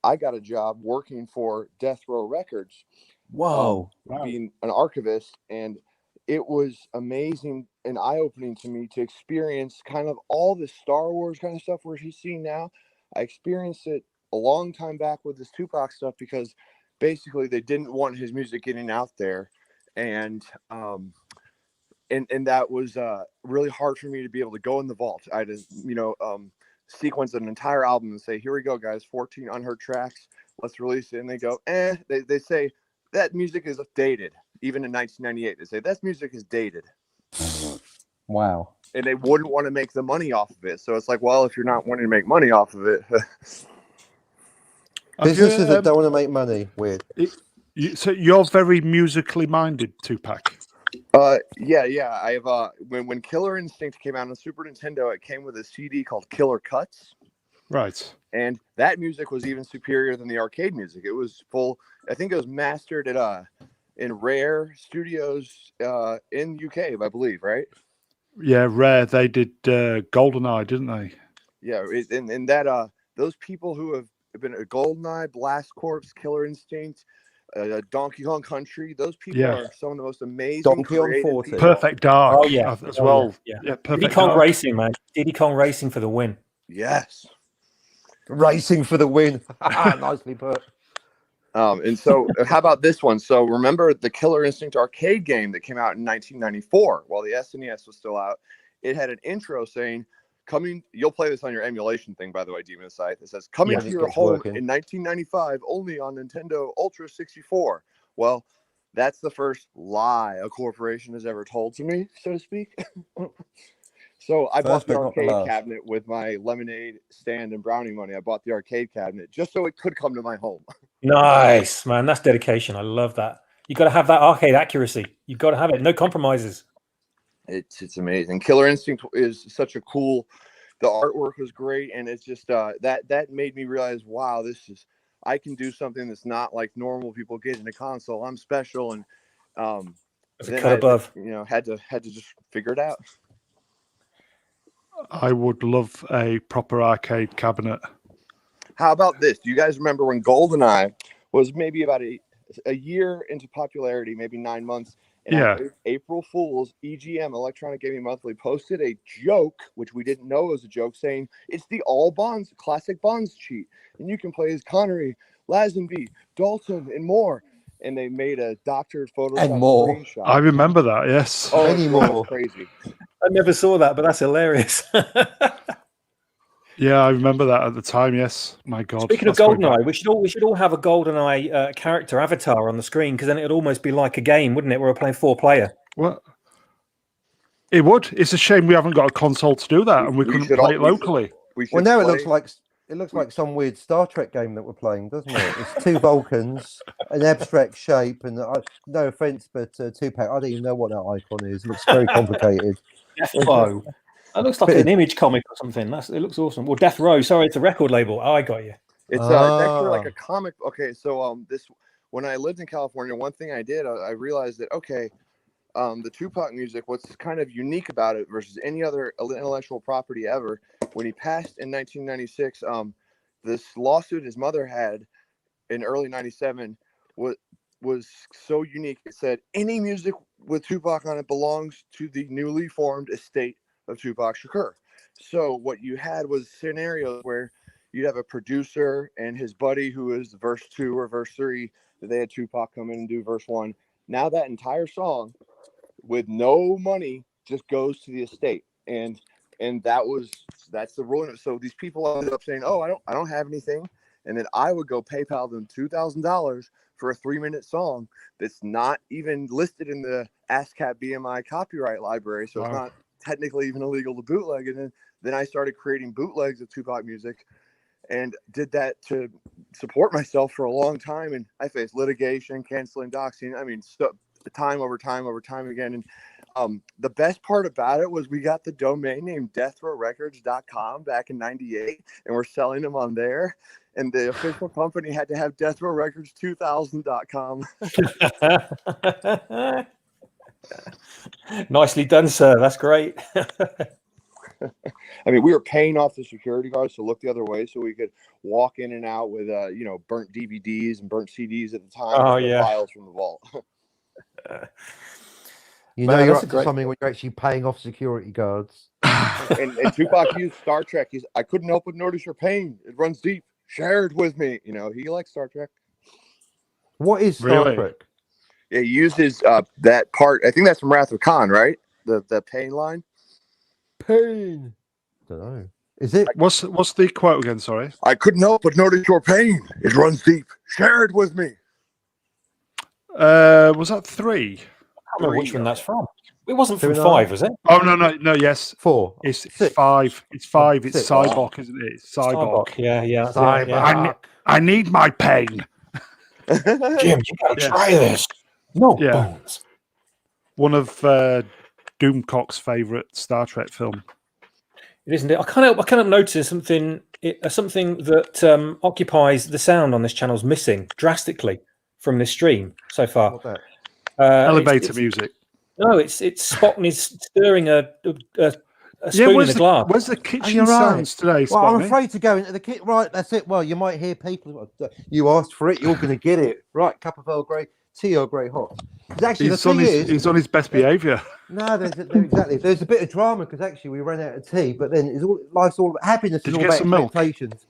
I got a job working for Death Row Records. Whoa. Being an archivist, and it was amazing and eye-opening to me to experience kind of all the Star Wars kind of stuff we're seeing now. I experienced it a long time back with this Tupac stuff because basically they didn't want his music getting out there, and that was really hard for me to be able to go in the vault. I just sequence an entire album and say, here we go, guys, 14 unheard tracks, let's release it. And they go, they say that music is dated. Even in 1998, they say that music is dated. Wow. And they wouldn't want to make the money off of it. So it's like, well, if you're not wanting to make money off of it. Businesses that don't want to make money. Weird. So you're very musically minded, Tupac. Yeah. I have when Killer Instinct came out on Super Nintendo, it came with a CD called Killer Cuts. Right. And that music was even superior than the arcade music. It was full. I think it was mastered at in Rare Studios in UK, I believe, right? Yeah, Rare. They did GoldenEye, didn't they? Yeah, and that those people who have been a GoldenEye, Blast Corps, Killer Instinct, Donkey Kong Country. Those people Yeah. are some of the most amazing Donkey Kong creative 40. people. Perfect Dark. Oh, yeah. As Oh, well. yeah. Yeah, Diddy Perfect Kong Dark. Racing, man. Diddy Kong Racing for the win. Yes. Racing for the win. Nicely put. And so how about this one? So remember the Killer Instinct arcade game that came out in 1994 while the SNES was still out? It had an intro saying, you'll play this on your emulation thing, by the way, Demon Scythe. It says, coming Yeah, to your it's home working. in 1995 only on Nintendo Ultra 64. Well, that's the first lie a corporation has ever told to me, so to speak. So I bought First, the but not the arcade last. cabinet with my lemonade stand and brownie money. I bought the arcade cabinet just so it could come to my home. Nice, man. That's dedication. I love that. You got to have that arcade accuracy. You've got to have it. No compromises. It's amazing. Killer Instinct is such a cool. The artwork was great, and it's just that made me realize, wow, I can do something that's not like normal people get in a console. I'm special, and It's a then cut above. had to just figure it out. I would love a proper arcade cabinet. How about this? Do you guys remember when GoldenEye was maybe about a year into popularity, maybe 9 months? And on April Fool's, EGM, Electronic Gaming Monthly, posted a joke, which we didn't know was a joke, saying it's the all Bonds, classic Bonds cheat. And you can play as Connery, Lazenby, Dalton, and more. And they made a doctored Photoshop And more. screenshot. I remember that, yes. Oh, Many it's more. crazy. I never saw that, but that's hilarious. Yeah, I remember that at the time, yes. My God. Speaking of that's going back. GoldenEye, we should all have a GoldenEye character avatar on the screen, because then it'd almost be like a game, wouldn't it? Where we're playing 4-player. Well, it would. It's a shame we haven't got a console to do that, and we couldn't play it locally. Well, now it looks like some weird Star Trek game that we're playing, doesn't it? It's two Vulcans, an abstract shape, and no offense, but Tupac, I don't even know what that icon is. It looks very complicated. Death Row. That looks like an image comic or something. It looks awesome. Well, Death Row. Sorry, it's a record label. Oh, I got you. It's actually like a comic. Okay, so when I lived in California, one thing I did, I realized that the Tupac music, what's kind of unique about it versus any other intellectual property ever, when he passed in 1996, this lawsuit his mother had in early 97 was so unique. It said any music with Tupac on it belongs to the newly formed estate of Tupac Shakur. So what you had was scenarios where you'd have a producer and his buddy who is verse 2 or verse 3, that they had Tupac come in and do verse 1. Now that entire song with no money just goes to the estate, and that's the rule. So these people ended up saying, "Oh, I don't have anything," and then I would go PayPal them $2,000 for a 3-minute song that's not even listed in the ASCAP BMI copyright library, so It's not technically even illegal to bootleg. And then I started creating bootlegs of Tupac music, and did that to support myself for a long time. And I faced litigation, canceling, doxing. I mean, time over time again. And the best part about it was we got the domain name deathrowrecords.com back in 98, and we're selling them on there. And the official company had to have deathrowrecords2000.com. Nicely done, sir. That's great. I mean, we were paying off the security guards to look the other way so we could walk in and out with, burnt DVDs and burnt CDs at the time. Oh, yeah. Files from the vault. You're up to something when you're actually paying off security guards. and Tupac used Star Trek. I couldn't help but notice your pain. It runs deep. Share it with me. He likes Star Trek. What is Star Trek? Yeah, he uses that part. I think that's from Wrath of Khan, right? The pain line. Pain. Don't know. Is it? What's the quote again? Sorry. I couldn't help but notice your pain. It runs deep. Share it with me. Was that 3? I don't remember which one that's from. It wasn't from 2.5. 5, was it? Oh no, yes. 4. It's 6. 5. It's 5. It's 6. Cybok, isn't it? It's Cybok. Yeah. Cybok. Yeah. I need my pain. Jim, you gotta try this. No bones. One of Doomcock's favourite Star Trek film. It isn't it? I can't help noticing something that occupies the sound on this channel is missing drastically from this stream so far. What's that? Elevator music. No, it's Spockney stirring a spoon in the glass. Where's the kitchen you're right. sounds today, Well, I'm Spotty? afraid to go into the kit. Right, that's it. Well, you might hear people. You asked for it. You're going to get it. Right, cup of Earl Grey, tea Earl Grey hot. 'Cause actually, He's on his best behaviour. No, exactly. There's a bit of drama because actually we ran out of tea, but then life's all about happiness. Did and you all get about some milk? expectations.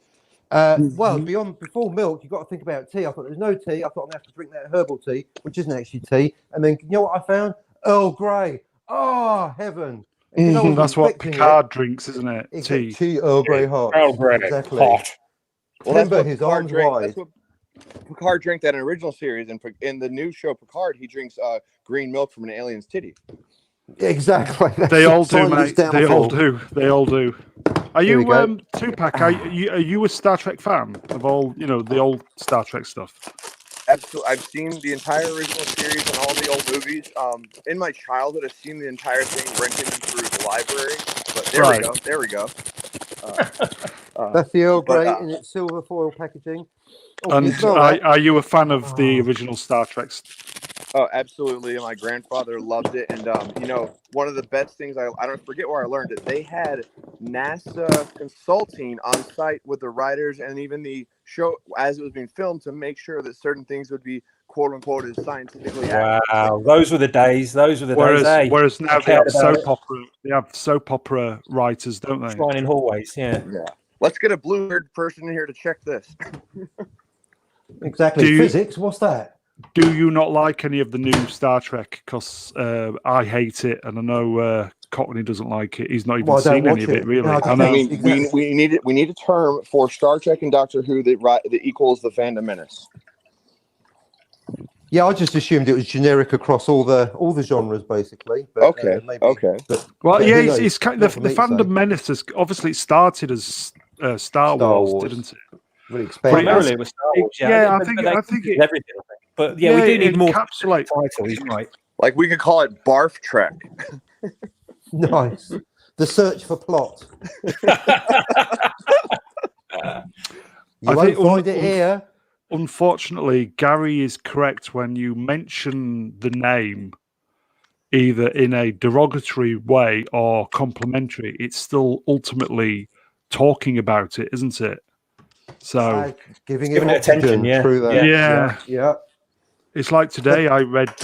Well, before milk, you've got to think about tea. I thought there's no tea. I thought I'm going to have to drink that herbal tea, which isn't actually tea. And then you know what I found? Earl Grey. Oh, heaven. And I wasn't That's what expecting Picard drinks, isn't it? Exactly. Tea. Tea Earl Grey hot. Earl Grey Exactly. hot. Well, that's Timber what his Picard arms drank. wide. That's what Picard drank that in original series, and in the new show Picard, he drinks green milk from an alien's titty. Exactly. They all do, Science mate. They downfall. all do. They all do. Are Here we you go. Tupac? Are you a Star Trek fan of all the old Star Trek stuff? Absolutely, I've seen the entire original series and all the old movies. In my childhood, I've seen the entire thing rented through the library. But there Right. we go. There we go. That's the Earl but, Grey in its silver foil packaging. Oh, And you smell that? are you a fan of the original Star Trek? Oh, absolutely. My grandfather loved it. And, one of the best things, I don't forget where I learned it. They had NASA consulting on site with the writers and even the show as it was being filmed to make sure that certain things would be quote unquote as scientifically accurate. Wow, those were the days. Those were the days. Eh? Whereas now they cared have about soap opera. They have soap opera writers, don't they? Flying in hallways, yeah. Yeah. Let's get a blue-haired person in here to check this. Exactly. Do you- Physics. What's that? Do you not like any of the new Star Trek? Because I hate it, and I know Courtney doesn't like it. He's not even Well, I don't seen any watch of it. it, really. No, I I don't know. I mean, Exactly. we need a term for Star Trek and Doctor Who that equals the fandom menace. Yeah, I just assumed it was generic across all the genres, basically. But, Okay. maybe, Okay. Well, But yeah, who knows? it's kind Not of for the me to fandom say. menace. Obviously, it started as Star Wars, Wars. didn't it? Really But expand. it has- Primarily it was Star Wars. yeah, I but think- they I think did it- everything. I think. But yeah, we do need more encapsulate. title. He's right. Like we could call it Barf Trek. Nice. The search for plot. You I won't think find it here. Unfortunately, Gary is correct when you mention the name either in a derogatory way or complimentary. It's still ultimately talking about it, isn't it? So Giving Giving it oxygen. attention, yeah. True that. yeah, it's like today I read,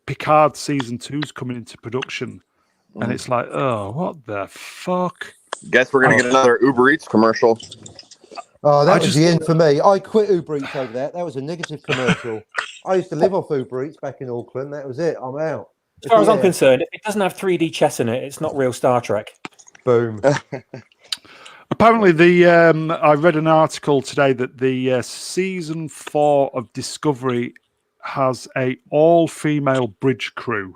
Picard season 2's coming into production, and it's like, oh, what the fuck? Guess we're gonna get another Uber Eats commercial. Oh, that I was just- the end for me. I quit Uber Eats over that. That was a negative commercial. I used to live off Uber Eats back in Auckland. That was it. I'm out. As far as I'm Yeah. concerned, if it doesn't have 3D chess in it, it's not real Star Trek. Boom. Apparently, I read an article today that the season 4 of Discovery has a all-female bridge crew.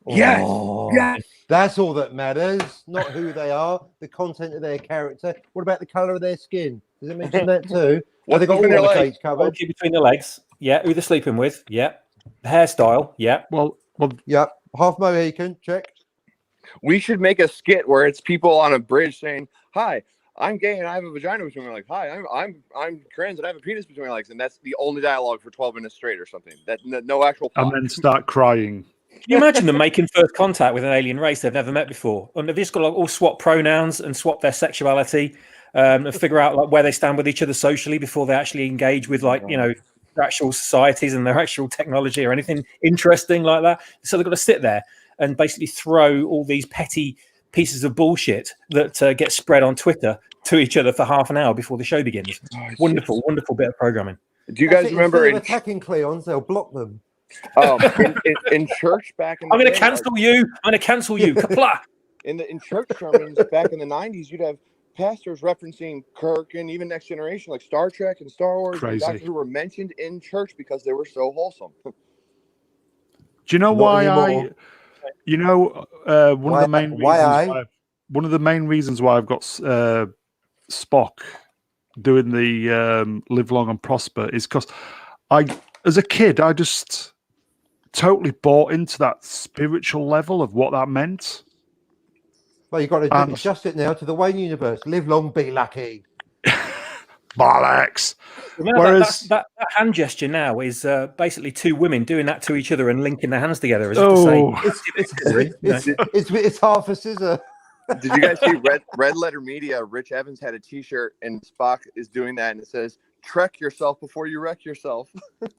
Yes. Oh, Yes. That's all that matters. Not who they are, the content of their character. What about the colour of their skin? Does it mention that too? Have they got all between their the legs? cakes covered? Keep between the legs. Yeah. Who they're sleeping with. Yeah. The hairstyle. Yeah. Well, Yep. Half Mohican. Check. We should make a skit where it's people on a bridge saying, "Hi, I'm gay and I have a vagina between my legs. Hi, I'm trans and I have a penis between my legs." And that's the only dialogue for 12 minutes straight or something. That no actual and plot. then start crying. Can you imagine them making first contact with an alien race they've never met before? And they've just got to all swap pronouns and swap their sexuality and figure out like where they stand with each other socially before they actually engage with their actual societies and their actual technology or anything interesting like that. So they've got to sit there and basically throw all these petty pieces of bullshit that get spread on Twitter to each other for half an hour before the show begins. Wonderful, wonderful bit of programming. Do you guys remember Instead of attacking Cleons, they'll block them. in church back in the I'm going to day, cancel you. I'm going to cancel you. Kapla! in church sermons back in the 90s, you'd have pastors referencing Kirk and even Next Generation, like Star Trek and Star Wars, and Crazy. Doctor Who were mentioned in church because they were so wholesome. Do you know Not why anymore. one of the main reasons one of the main reasons why I've got Spock doing the Live Long and Prosper is because as a kid, I just totally bought into that spiritual level of what that meant. Well, you've got to And- adjust it now to the Wayne universe. Live long, be lucky. Bollocks. Remember Whereas- that hand gesture now is basically two women doing that to each other and linking their hands together as if Oh. to say, It's half a scissor. Did you guys see Red Letter Media? Rich Evans had a T-shirt, and Spock is doing that, and it says, "Trek yourself before you wreck yourself."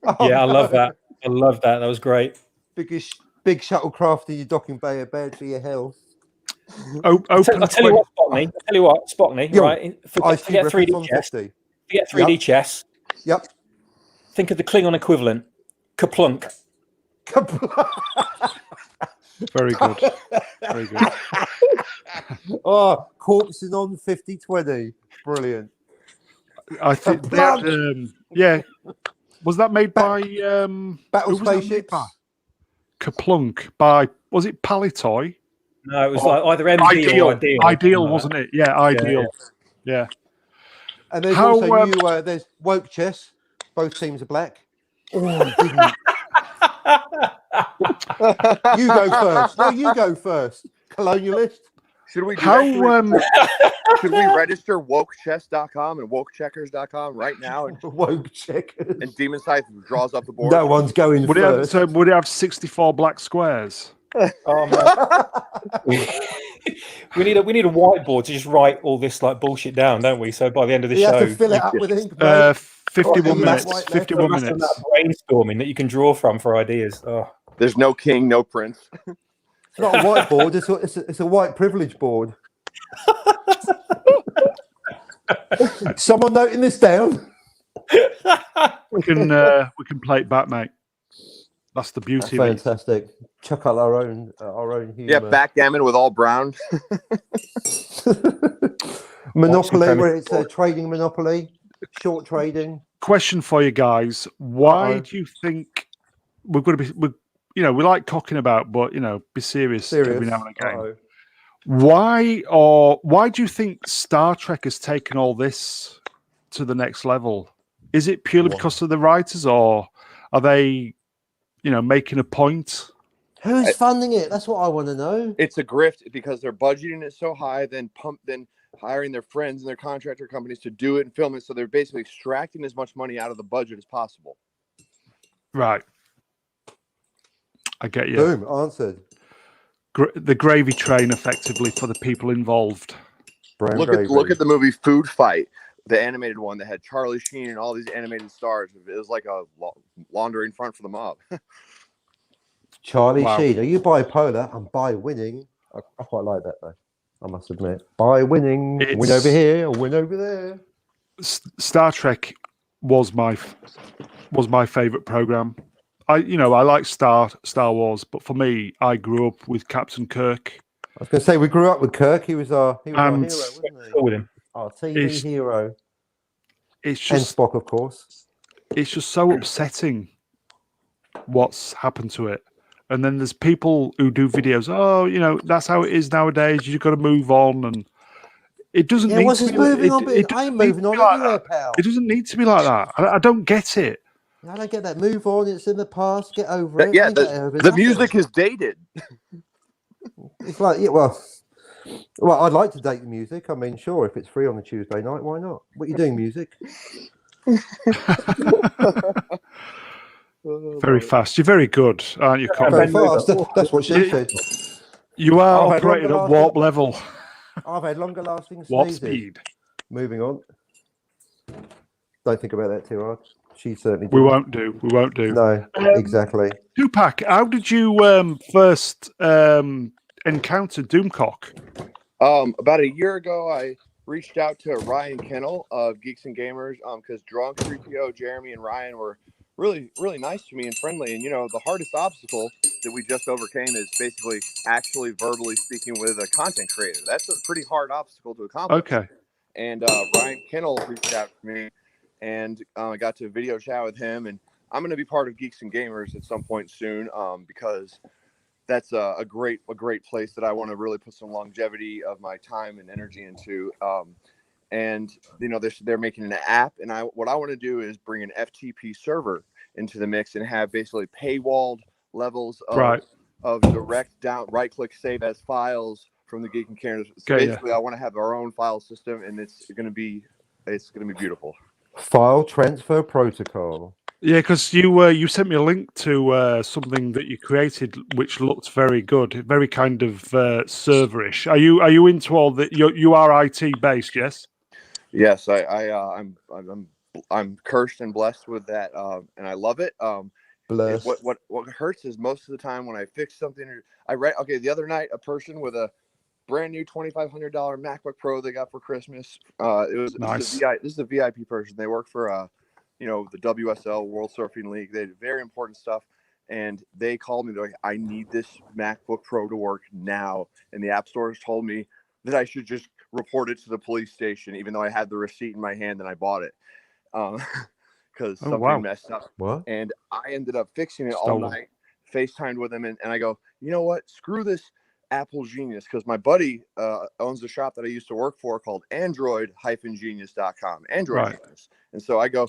Oh, Yeah, I love no. that. I love that. That was great. Big shuttlecraft in your docking bay are bad for your health. I'll tell you what, Spockney, Yo, right? Forget 3D chess. 50. Forget 3D chess. Yep. Think of the Klingon equivalent. Kaplunk. Very good. Very good. Oh, corpsing on 50-20. Brilliant. I think they had, yeah. Was that made by Battle who was that made spaceships. by? Kaplunk by, was it Palitoy? No, it was like either MD or Ideal. Ideal, wasn't it? Yeah, Ideal. Yeah. And there's How, also new, there's woke chess. Both teams are black. Oh, he didn't. You go first. No, you go first. Colonialist. Should we do How should we register wokechess.com and wokecheckers.com right now? Woke checkers. And Demon Scythe draws up the board. No one's going would it have, first. so would it have 64 black squares? Oh, man. we need a whiteboard to just write all this like bullshit down, don't we? So by the end of the You show, have to fill it up with ink, mate. 51 Black, minutes. white, 51 Massive minutes. amount of brainstorming that you can draw from for ideas. Oh. There's no king, no prince. It's not a whiteboard. It's a white privilege board. Someone noting this down. We can play it back, mate. That's the beauty of it. Fantastic. Chuck out our own humor. Yeah, backgammon with all brown. Monopoly, where it's a trading monopoly, short trading. Question for you guys: why do you think we're going to be? We like cocking about, but be serious every now and again. Uh-oh. Why do you think Star Trek has taken all this to the next level? Is it purely because of the writers, or are they, making a point? Who's funding it? That's what I want to know. It's a grift because they're budgeting it so high, then hiring their friends and their contractor companies to do it and film it. So they're basically extracting as much money out of the budget as possible. Right. I get you. Boom, answered. The gravy train, effectively, for the people involved. Look at the movie Food Fight, the animated one that had Charlie Sheen and all these animated stars. It was like a laundering front for the mob. Charlie Sheen, are you bipolar? I'm by winning. I quite like that though. I must admit, by winning, win over here, win over there. Star Trek was my favorite program. I like Star Wars, but for me, I grew up with Captain Kirk. I was going to say we grew up with Kirk. He was our hero, wasn't he? With him. Our TV hero. It's And just Spock, of course. It's just so upsetting what's happened to it. And then there's people who do videos. Oh, that's how it is nowadays. You've got to move on, and it doesn't need what's to his be. moving on? doesn't I'm need moving to on be like everywhere, that. pal. It doesn't need to be like that. I don't get it. I don't get that. Move on. It's in the past. Get over it. Yeah, I ain't got over it. the music is dated. It's like, well, I'd like to date the music. I mean, sure, if it's free on a Tuesday night, why not? What are you doing, music? Very fast. You're very good, aren't you, Colin? Very fast. That's what she said. You are I've had operated at longer warp level. I've had longer lasting Warp sneezes. speed. Moving on. Don't think about that too hard. She certainly We didn't. won't do. No, exactly. Tupac, how did you first encounter Doomcock? About a year ago, I reached out to Ryan Kennel of Geeks and Gamers because Drunk, 3PO, Jeremy, and Ryan were really, really nice to me and friendly. And, the hardest obstacle that we just overcame is basically actually verbally speaking with a content creator. That's a pretty hard obstacle to accomplish. Okay. And Ryan Kennel reached out to me, and I got to video chat with him. And I'm going to be part of Geeks and Gamers at some point soon because that's a great place that I want to really put some longevity of my time and energy into. And they're making an app, and what I want to do is bring an FTP server into the mix and have basically paywalled levels of direct down right-click save as files from the Geek and Gamers. So basically, I want to have our own file system, and it's going to be beautiful. File transfer protocol. Yeah, because you sent me a link to something that you created, which looked very good, very kind of serverish. Are you into all that? You are IT based, yes? Yes, I'm cursed and blessed with that, and I love it. Bless. What hurts is most of the time when I fix something, or I read. Okay, the other night, a person with a brand new $2,500 MacBook Pro they got for Christmas. It was Nice. this is a VIP person. They work for the WSL World Surfing League. They did very important stuff, and they called me. They're like, "I need this MacBook Pro to work now." And the App Stores told me that I should just report it to the police station, even though I had the receipt in my hand and I bought it, because something wow. messed up. What? And I ended up fixing it Stolen. all night. FaceTimed with him, and I go, you know what? Screw this Apple Genius, because my buddy owns a shop that I used to work for called Android-Genius.com. Android Right. Genius. And so I go,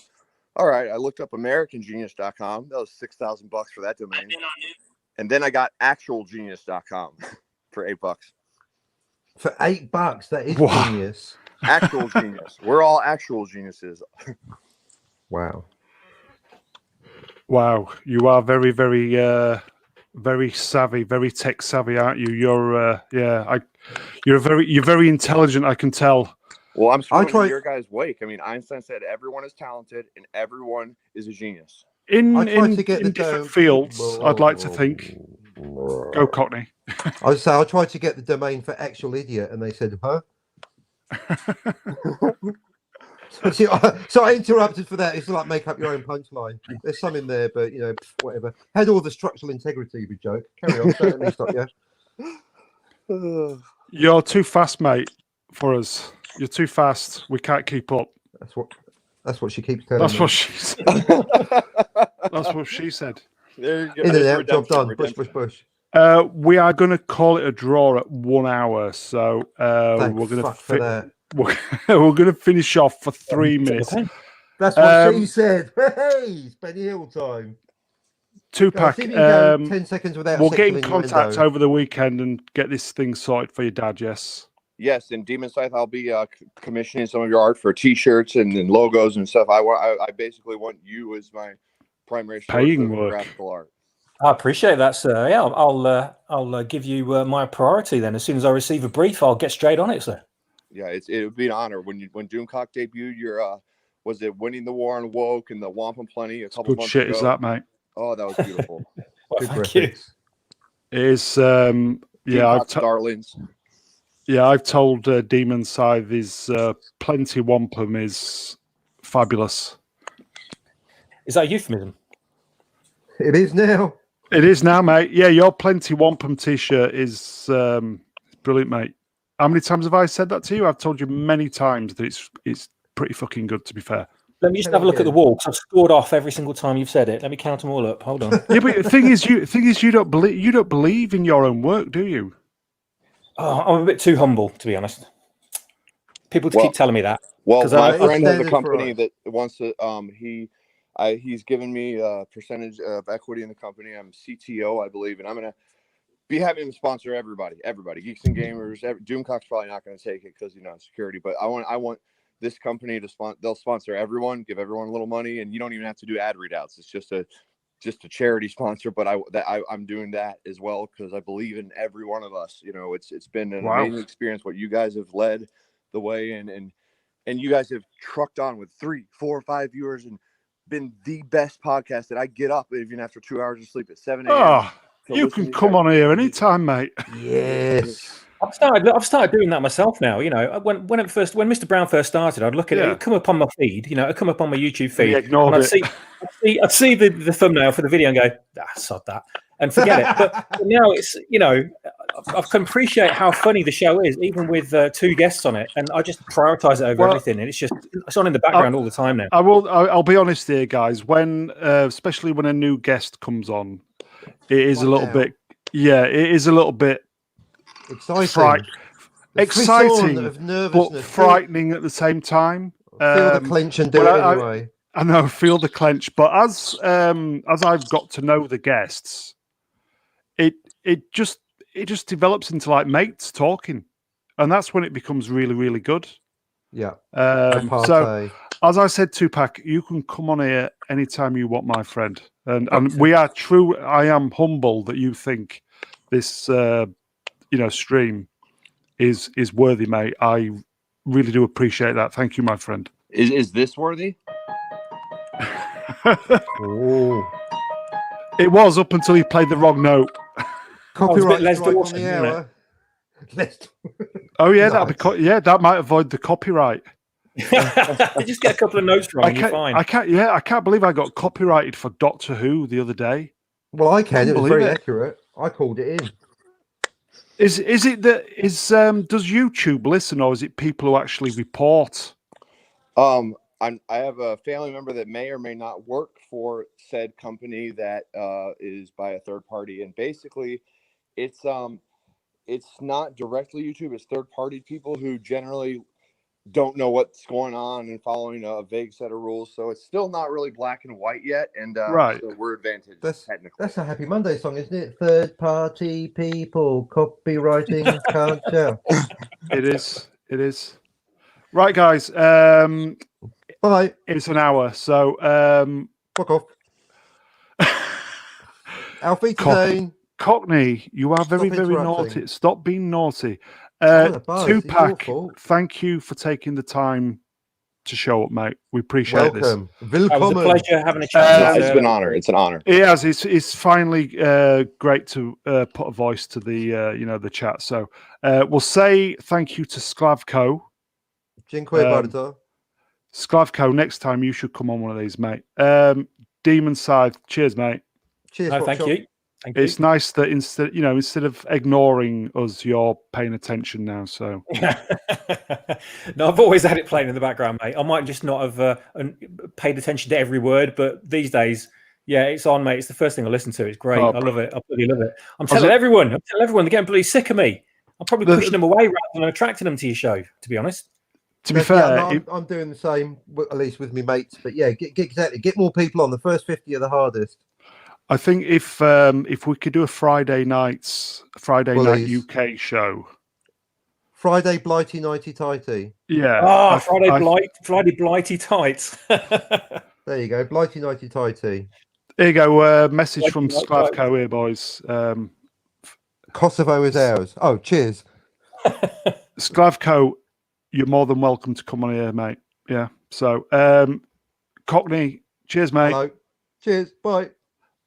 all right. I looked up AmericanGenius.com. That was $6,000 for that domain. And then I got ActualGenius.com for $8. For $8, that is Wow. genius. Actual Genius. We're all actual geniuses. Wow. Wow, you are very, very, very savvy, very tech savvy, aren't you? You're you're very intelligent. I can tell. Well, I'm swimming tried- in your guys' wake. I mean, Einstein said everyone is talented and everyone is a genius. In I tried to get the different dome- fields, I'd like to think. Go Cockney. I was say I tried to get the domain for Actual Idiot, and they said, "Huh?" So I interrupted for that. It's like make up your own punchline. There's some in there, but whatever. Had all the structural integrity of a joke. Carry on. Don't let me stop you. You're too fast, mate, for us. You're too fast. We can't keep up. That's what she keeps telling That's me. what she said. That's what she said. There you go. In and There's out, job redemption, done. redemption. Bush. We are going to call it a draw at 1 hour, so Thank we're going fuck for that. we're going to finish off for 3 minutes. That's what she Um, said. Hey, it's Benny Hill time. Tupac, See if you can go 10 seconds without we'll get in sexual contact innuendo. over the weekend and get this thing sorted for your dad. Yes. Yes, in Demon Scythe, I'll be commissioning some of your art for T-shirts and logos and stuff. I basically want you as my primary source Paying of work. graphical art. I appreciate that, sir. Yeah, I'll give you my priority then. As soon as I receive a brief, I'll get straight on it, sir. Yeah, it would be an honor when Doomcock debuted your was it Winning the War on Woke and the Wampum Plenty a couple Good months shit ago. is that, mate? Oh, that was beautiful. Well, Good thank you. reference. It is. Yeah, Doomcock's Darlings. I've told Demon Scythe is plenty wampum is fabulous. Is that a euphemism? It is now. It is now, mate. Yeah, your plenty wampum t-shirt is brilliant, mate. How many times have I said that to you? I've told you many times that it's pretty fucking good, to be fair. Let me just have a look at the wall, because I've scored off every single time you've said it. Let me count them all up. Hold on. Yeah, but the thing is, you don't believe in your own work, do you? Oh, I'm a bit too humble, to be honest. People keep telling me that. Well, 'Cause my I- friend has a Standard for company us. that wants to. He's given me a percentage of equity in the company. I'm CTO, I believe, and I'm gonna be having him sponsor everybody, geeks and gamers. Doomcock's probably not going to take it because security, but I want this company to sponsor. They'll sponsor everyone, give everyone a little money, and you don't even have to do ad readouts. It's just a charity sponsor. But I'm doing that as well because I believe in every one of us. It's been an amazing experience. What you guys have led the way, and you guys have trucked on with 3, 4, 5 viewers and been the best podcast that I get up even after 2 hours of sleep at 7 a.m. Oh, to you listen can to come you on here anytime, mate. Yes. I've started doing that myself now. When Mr. Brown first started, I'd look at it. It'd come up on my feed. It'd come up on my YouTube feed. You ignored and it. I'd see the thumbnail for the video and go, sod that, and forget it. But now it's I can appreciate how funny the show is, even with 2 guests on it, and I just prioritize it over everything. And it's on in the background all the time now. I'll be honest here, guys. When especially when a new guest comes on, it is a little bit. Yeah, it is a little bit exciting. Exciting, of nervousness, but frightening at the same time. Feel the clench and do it anyway. I know, feel the clench. But as I've got to know the guests, it just develops into like mates talking, and that's when it becomes really, really good. Yeah. So as I said, Tupac, you can come on here anytime you want, my friend. And we are true. I am humble that you think this, stream is worthy, mate. I really do appreciate that. Thank you, my friend. Is this worthy? Oh, It was up until you played the wrong note. copyright Les strike on Dawson, the wasn't it? hour. Les- Oh yeah, Nice. that might avoid the copyright. You just get a couple of notes wrong, you're fine. I can't believe I got copyrighted for Doctor Who the other day. Well, I can. It was Believe very it. accurate. I called it in. Is it that does YouTube listen, or is it people who actually report? I have a family member that may or may not work for said company that is by a third party, and basically, it's not directly YouTube. It's third party people who generally don't know what's going on and following a vague set of rules. So it's still not really black and white yet, and Right. so we're advantaged technically. That's a Happy Monday song, isn't it? Third party people copywriting can't shout. It is. Right, guys. Bye. It's an hour, so Fuck off. Alfie Copy. Zane. Cockney, you are very, Stop very interrupting. naughty. Stop being naughty. a buzz. It's your Tupac, fault. thank you for taking the time to show up, mate. We appreciate Welcome. It was a Willkommen. pleasure having a chat. It's an honor. It's an honor. this. It has. It's finally great to put a voice to the the chat. So we'll say thank you to Sklavko. Dziękuję bardzo. Sklavko, next time you should come on one of these, mate. Demon Scythe, cheers, mate. Cheers. No, Rock thank Shop. you. Thank It's nice that instead of ignoring us, you're paying attention now. So No, I've always had it playing in the background, mate. I might just not have paid attention to every word, but these days, yeah, it's on, mate. It's the first thing I listen to. It's great. Oh, I love it. I bloody love it. I'm telling everyone. They're getting bloody sick of me. I'm probably pushing them away rather than attracting them to your show, to be honest. to be Yeah, fair, no, I'm doing the same, at least with me mates. But yeah, get more people on. The first 50 are the hardest. I think if we could do a Friday night UK show. Friday Blighty Nighty Tighty. Yeah. Friday Blighty Tights. There you go, Blighty Nighty Tighty. There you go. Message from Blighty Sklavko here, boys. Kosovo is ours. Oh, cheers. Sklavko, you're more than welcome to come on here, mate. Yeah. So, Cockney, cheers, mate. Hello. Cheers. Bye.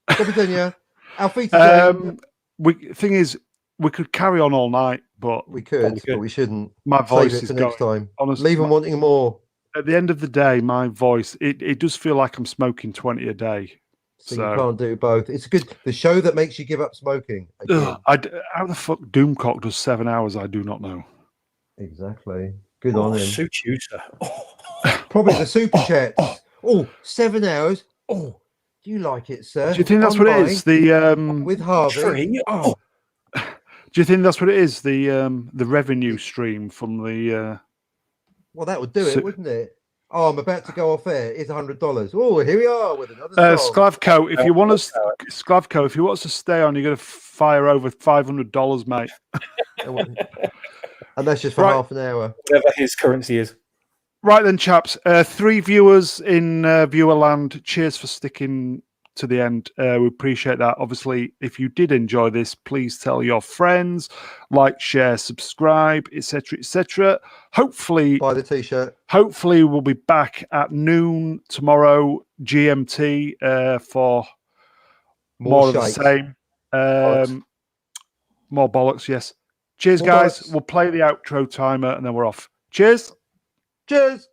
Continue. Alfie Thing is, we could carry on all night, but we could, but we shouldn't. my voice Save it is for going. next time. Honestly, Leave them wanting more. at the end of the day, my voice it does feel like I'm smoking 20 a day. So you can't do both. It's good. The show that makes you give up smoking. How the fuck Doomcock does 7 hours? I do not know. Exactly. Good on him. Suit you, sir. Probably the super chats. 7 hours. Oh, do you like it, sir? Do you think that's what it is? The with Harvey. Tree. Oh, do you think that's what it is? The revenue stream from the. well, that would do it, wouldn't it? Oh, I'm about to go off air. It's $100. Oh, here we are with another song. Sklavko, if you want us, Sklavko, if you want us to stay on, you're going to fire over $500, mate. And that's just for half an hour. Whatever his currency is. Right then, chaps. 3 viewers in Viewerland. Cheers for sticking to the end. We appreciate that. Obviously, if you did enjoy this, please tell your friends, like, share, subscribe, etc., etc. Hopefully, Buy the t-shirt. Hopefully, we'll be back at noon tomorrow GMT for more of the same. More bollocks, yes. Cheers, More guys. bollocks. We'll play the outro timer and then we're off. Cheers. Cheers.